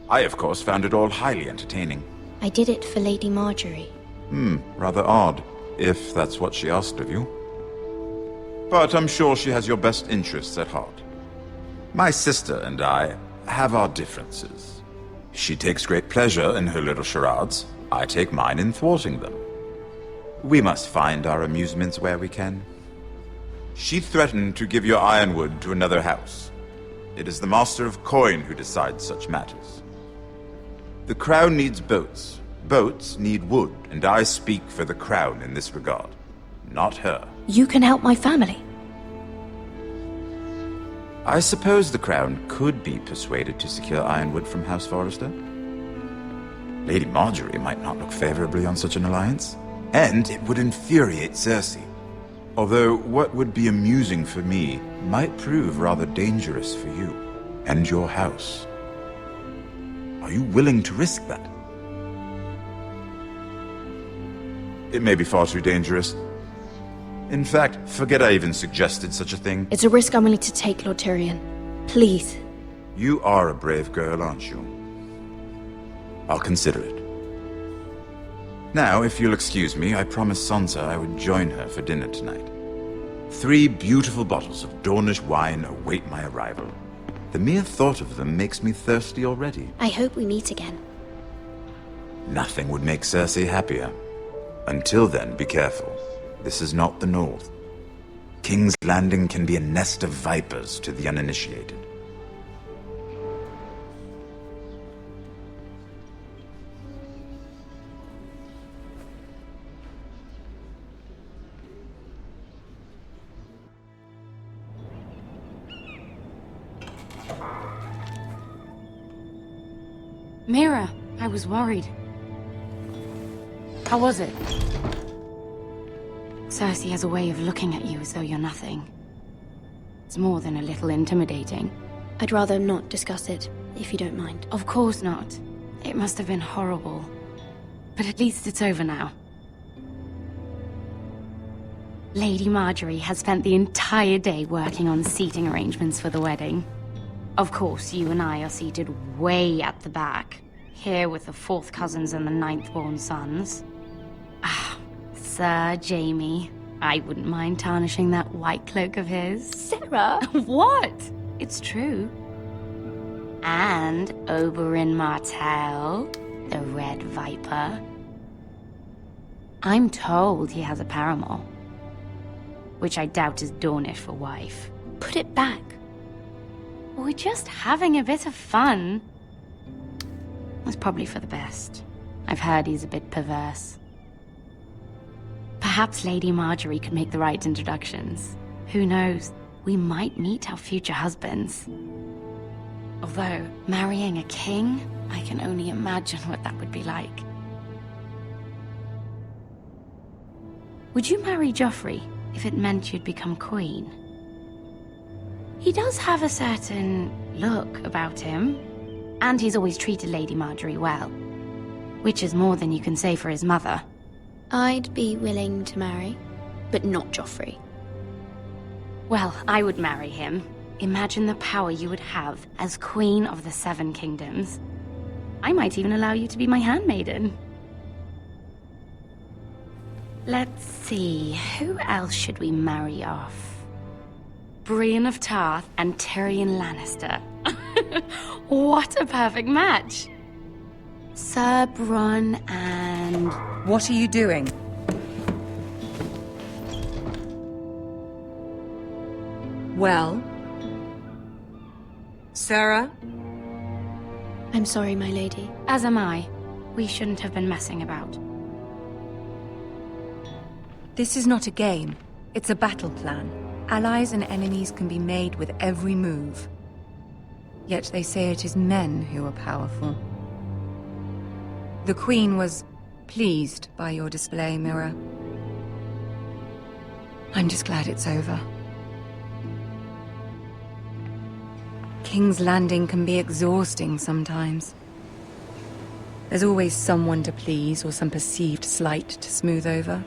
S15: I, of course, found it all highly entertaining.
S16: I did it for Lady Margaery.
S15: Rather odd, if that's what she asked of you. But I'm sure she has your best interests at heart. My sister and I have our differences. She takes great pleasure in her little charades. I take mine in thwarting them. We must find our amusements where we can. She threatened to give your ironwood to another house. It is the Master of Coin who decides such matters. The Crown needs boats. Boats need wood, and I speak for the Crown in this regard, not her.
S16: You can help my family.
S15: I suppose the Crown could be persuaded to secure ironwood from House Forrester. Lady Margaery might not look favorably on such an alliance, and it would infuriate Cersei. Although what would be amusing for me might prove rather dangerous for you and your house. Are you willing to risk that? It may be far too dangerous. In fact, forget I even suggested such a thing.
S16: It's a risk I'm willing to take, Lord Tyrion. Please.
S15: You are a brave girl, aren't you? I'll consider it. Now, if you'll excuse me, I promised Sansa I would join her for dinner tonight. 3 beautiful bottles of Dornish wine await my arrival. The mere thought of them makes me thirsty already.
S16: I hope we meet again.
S15: Nothing would make Cersei happier. Until then, be careful. This is not the North. King's Landing can be a nest of vipers to the uninitiated.
S14: Mira, I was worried. How was it? Cersei has a way of looking at you as though you're nothing. It's more than a little intimidating.
S16: I'd rather not discuss it, if you don't mind.
S14: Of course not. It must have been horrible. But at least it's over now. Lady Margaery has spent the entire day working on seating arrangements for the wedding. Of course, you and I are seated way at the back, here with the 4th cousins and the 9th-born sons. Sir Jaime, I wouldn't mind tarnishing that white cloak of his.
S16: Sarah!
S14: What? It's true. And Oberyn Martell, the Red Viper. I'm told he has a paramour, which I doubt is Dornish for wife.
S16: Put it back.
S14: We're just having a bit of fun. That's probably for the best. I've heard he's a bit perverse. Perhaps Lady Margaery could make the right introductions. Who knows? We might meet our future husbands. Although, marrying a king, I can only imagine what that would be like. Would you marry Joffrey if it meant you'd become queen? He does have a certain look about him, and he's always treated Lady Marjorie well, which is more than you can say for his mother.
S16: I'd be willing to marry, but not Joffrey.
S14: Well, I would marry him. Imagine the power you would have as Queen of the Seven Kingdoms. I might even allow you to be my handmaiden. Let's see, who else should we marry off? Brienne of Tarth and Tyrion Lannister. What a perfect match! Sir Bronn and...
S18: What are you doing? Well? Sarah?
S16: I'm sorry, my lady.
S14: As am I. We shouldn't have been messing about.
S18: This is not a game. It's a battle plan. Allies and enemies can be made with every move. Yet they say it is men who are powerful. The Queen was pleased by your display, Mira. I'm just glad it's over. King's Landing can be exhausting sometimes. There's always someone to please or some perceived slight to smooth over.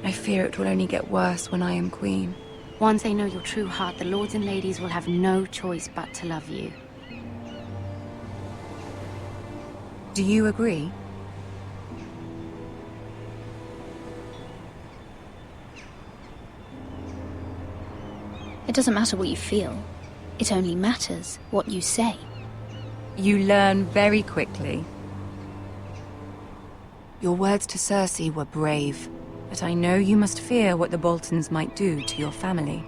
S18: I fear it will only get worse when I am queen.
S14: Once they know your true heart, the lords and ladies will have no choice but to love you.
S18: Do you agree?
S16: It doesn't matter what you feel. It only matters what you say.
S18: You learn very quickly. Your words to Cersei were brave, but I know you must fear what the Boltons might do to your family.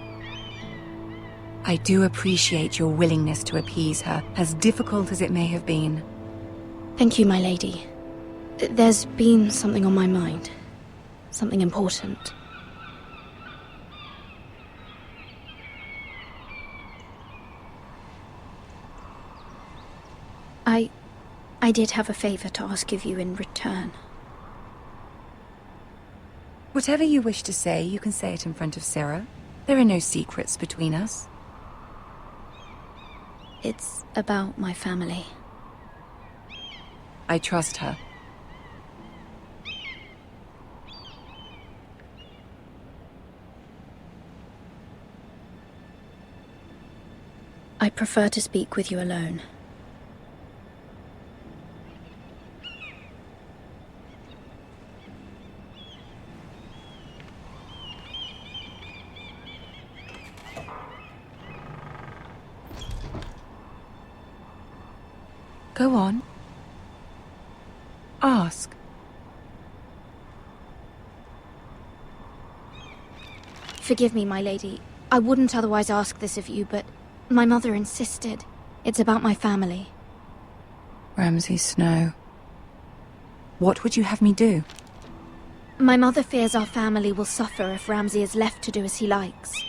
S18: I do appreciate your willingness to appease her, as difficult as it may have been.
S16: Thank you, my lady. There's been something on my mind. Something important. I did have a favor to ask of you in return.
S18: Whatever you wish to say, you can say it in front of Sarah. There are no secrets between us.
S16: It's about my family.
S18: I trust her.
S16: I prefer to speak with you alone.
S18: Go on. Ask.
S16: Forgive me, my lady. I wouldn't otherwise ask this of you, but my mother insisted. It's about my family.
S18: Ramsay Snow. What would you have me do?
S16: My mother fears our family will suffer if Ramsay is left to do as he likes.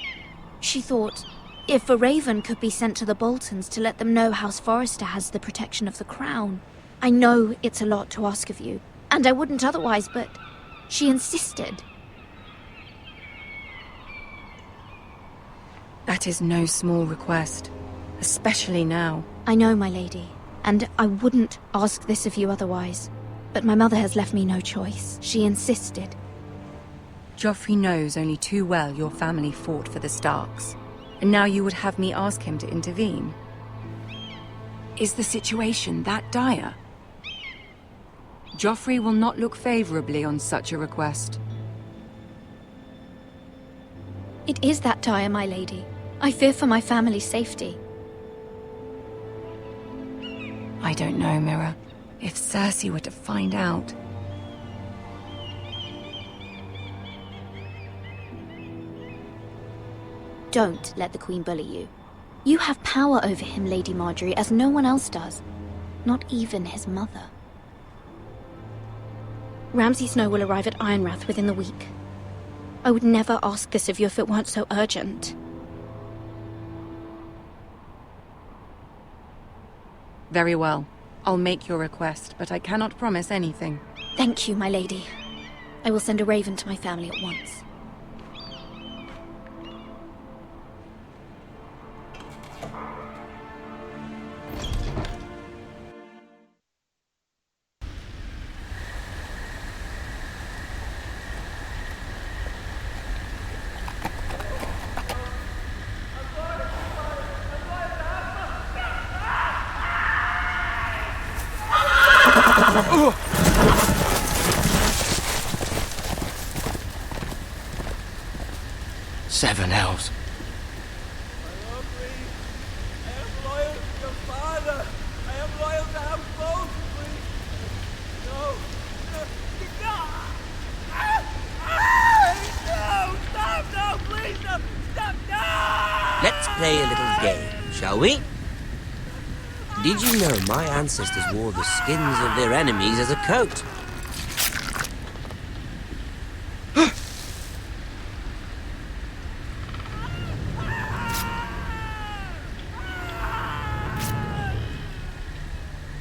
S16: She thought, if a raven could be sent to the Boltons to let them know House Forrester has the protection of the crown. I know it's a lot to ask of you, and I wouldn't otherwise, but she insisted.
S18: That is no small request, especially now.
S16: I know, my lady, and I wouldn't ask this of you otherwise. But my mother has left me no choice. She insisted.
S18: Joffrey knows only too well your family fought for the Starks. And now you would have me ask him to intervene? Is the situation that dire? Joffrey will not look favorably on such a request.
S16: It is that dire, my lady. I fear for my family's safety.
S18: I don't know, Mira. If Cersei were to find out...
S16: Don't let the Queen bully you. You have power over him, Lady Marjorie, as no one else does. Not even his mother. Ramsay Snow will arrive at Ironrath within the week. I would never ask this of you if it weren't so urgent.
S18: Very well. I'll make your request, but I cannot promise anything.
S16: Thank you, my lady. I will send a raven to my family at once.
S4: Seven elves.
S19: Let's play a little game, shall we? Did you know my ancestors wore the skins of their enemies as a coat?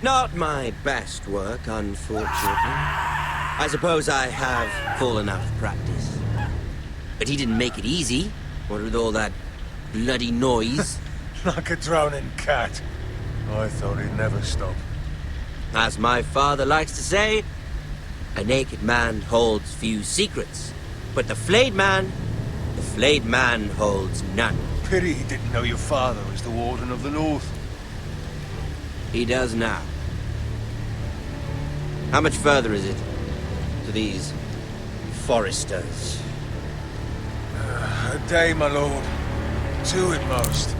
S19: Not my best work, unfortunately. I suppose I have full enough practice. But he didn't make it easy, what with all that bloody noise.
S6: Like a drowning cat. I thought he'd never stop.
S19: As my father likes to say, a naked man holds few secrets, but the flayed man holds none.
S6: Pity he didn't know your father was the Warden of the North.
S19: He does now. How much further is it to these foresters?
S6: A day, my lord. 2 at most.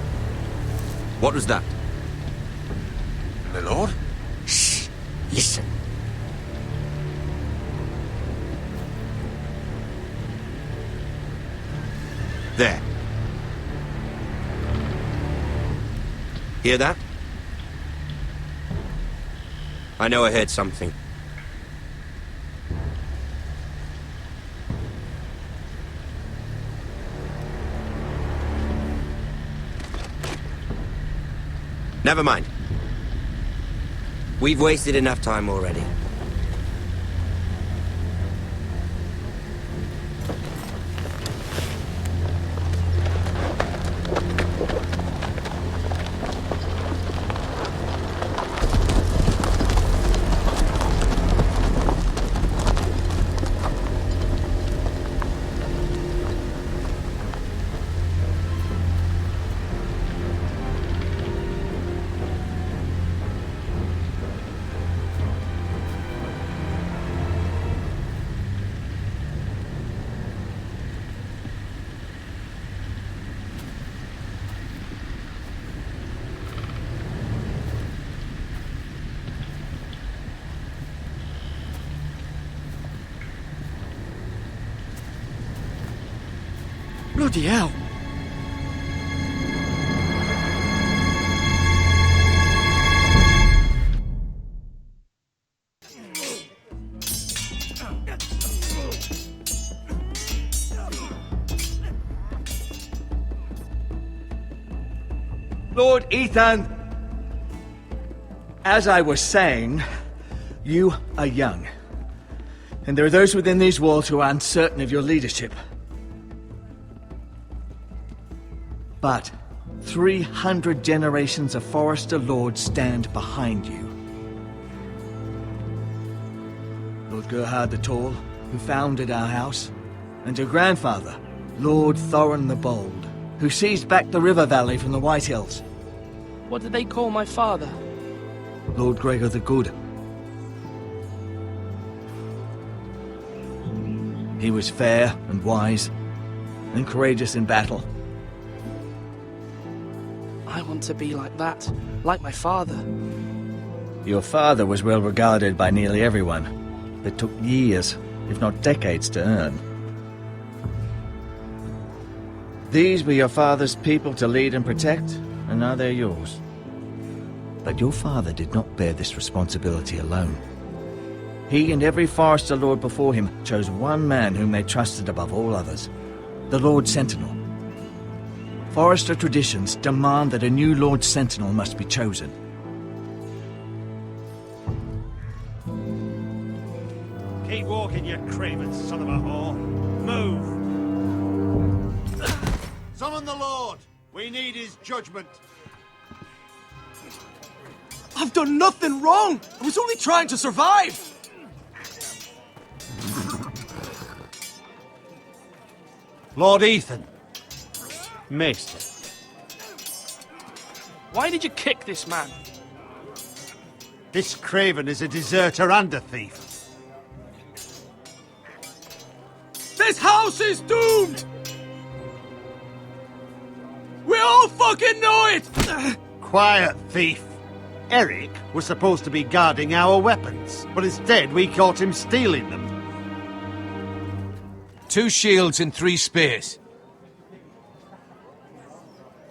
S19: What was that?
S6: My lord?
S19: Shh! Listen. There. Hear that? I know I heard something. Never mind. We've wasted enough time already.
S4: Bloody hell!
S7: Lord Ethan! As I was saying, you are young. And there are those within these walls who are uncertain of your leadership. But 300 generations of Forester Lords stand behind you. Lord Gerhard the Tall, who founded our house, and your grandfather, Lord Thorin the Bold, who seized back the river valley from the White Hills.
S13: What did they call my father?
S7: Lord Gregor the Good. He was fair and wise, and courageous in battle.
S13: I want to be like that, like my father.
S7: Your father was well regarded by nearly everyone, but took years, if not decades, to earn. These were your father's people to lead and protect, and now they're yours. But your father did not bear this responsibility alone. He and every Forester Lord before him chose one man whom they trusted above all others, the Lord Sentinel. Forester traditions demand that a new Lord Sentinel must be chosen.
S11: Keep walking, you craven son son of a whore. Move!
S5: Summon the Lord! We need his judgment.
S8: I've done nothing wrong! I was only trying to survive!
S11: Lord Ethan. Maester.
S13: Why did you kick this man?
S11: This craven is a deserter and a thief.
S8: This house is doomed! We all fucking know it!
S11: Quiet, thief. Eric was supposed to be guarding our weapons, but instead we caught him stealing them.
S3: 2 shields and 3 spears.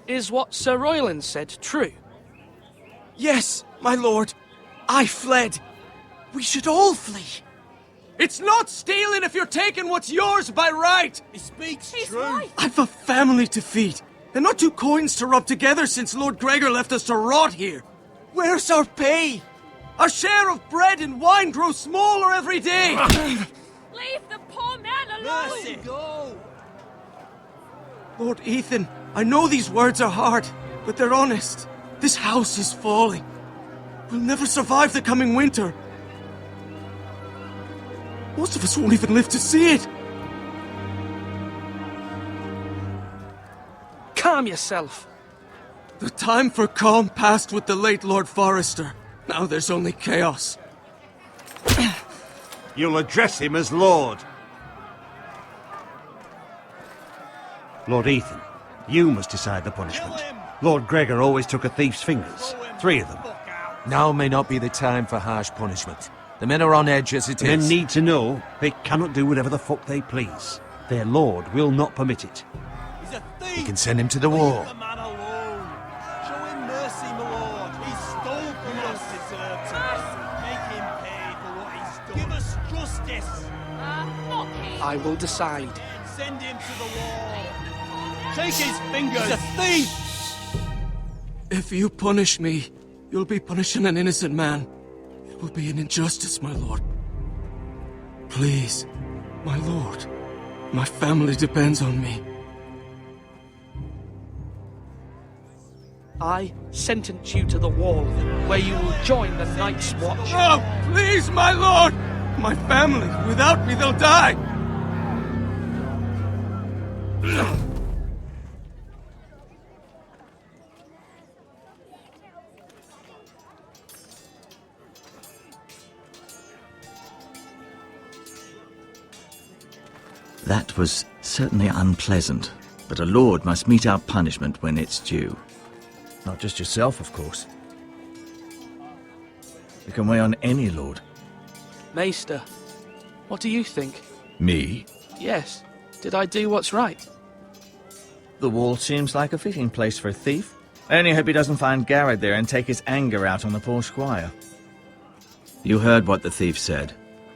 S13: Is what Sir Royland said true?
S8: Yes, my lord. I fled. We should all flee. It's not stealing if you're taking what's yours by right.
S5: He speaks
S8: He's
S5: true.
S8: Right. I've a family to feed, and not 2 coins to rub together since Lord Gregor left us to rot here. Where's our pay? Our share of bread and wine grows smaller every day.
S1: Leave the poor man alone!
S5: Mercy, go!
S8: Lord Ethan, I know these words are hard, but they're honest. This house is falling. We'll never survive the coming winter. Most of us won't even live to see it.
S13: Calm yourself.
S8: The time for calm passed with the late Lord Forrester. Now there's only chaos.
S11: You'll address him as Lord. Lord Ethan, you must decide the punishment. Lord Gregor always took a thief's fingers. 3 of them.
S3: Now may not be the time for harsh punishment. The men are on edge as it
S11: The men
S3: is.
S11: need to know they cannot do whatever the fuck they please. Their lord will not permit it.
S5: He's a thief!
S3: You can send him to the wall.
S5: Leave the man alone. Show him mercy, my lord. He stole from us. Deserved it. Make him pay for what he's done. Give us justice.
S1: Not him.
S13: I will decide.
S5: Send him to the wall. Take his fingers. He's a thief!
S8: If you punish me, you'll be punishing an innocent man. It will be an injustice, my lord. Please, my lord. My family depends on me.
S13: I sentence you to the wall, where you will join the Night's Watch.
S8: Oh, please, my lord! My family, without me, they'll die!
S7: That was certainly unpleasant, but a lord must mete out punishment when it's due. Not just yourself, of course. You can weigh on any lord.
S13: Maester, what do you think?
S7: Me?
S13: Yes. Did I do what's right?
S7: The wall seems like a fitting place for a thief. I only hope he doesn't find Garrett there and take his anger out on the poor squire. You heard what the thief said.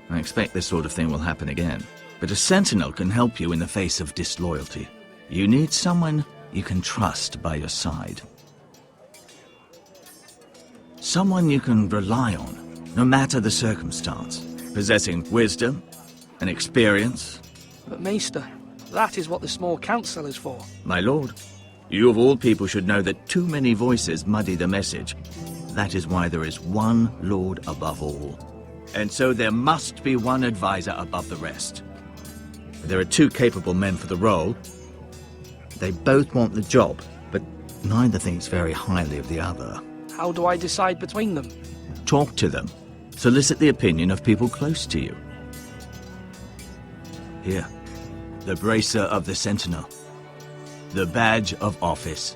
S7: I expect this sort of thing will happen again. But a sentinel can help you in the face of disloyalty. You need someone you can trust by your side. Someone you can rely on, no matter the circumstance. Possessing wisdom and experience.
S13: But Maester, that is what the small council is for.
S7: My lord, you of all people should know that too many voices muddy the message. That is why there is one lord above all. And so there must be one advisor above the rest. There are 2 capable men for the role. They both want the job, but neither thinks very highly of the other.
S13: How do I decide between them?
S7: Talk to them. Solicit the opinion of people close to you. Here, the bracer of the Sentinel. The badge of office.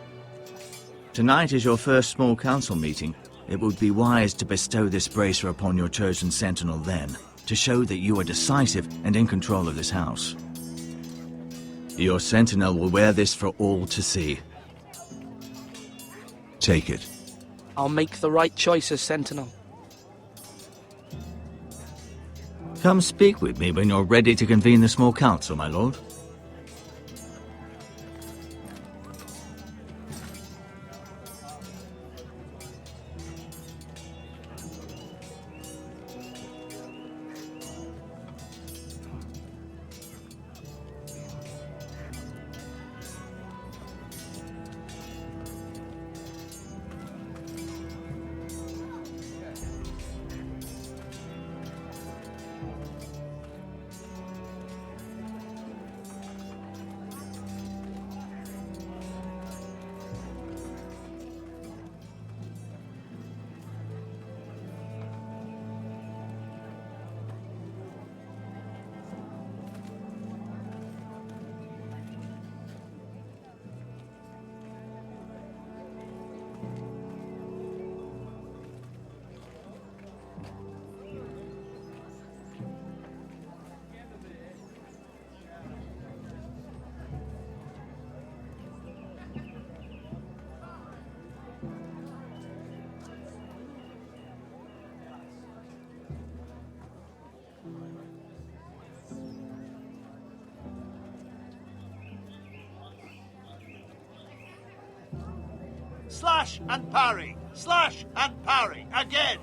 S7: Tonight is your first small council meeting. It would be wise to bestow this bracer upon your chosen Sentinel then, to show that you are decisive and in control of this house. Your Sentinel will wear this for all to see.
S6: Take it.
S13: I'll make the right choice as Sentinel.
S7: Come speak with me when you're ready to convene the small council, my lord.
S5: Slash and parry. Slash and parry. Again.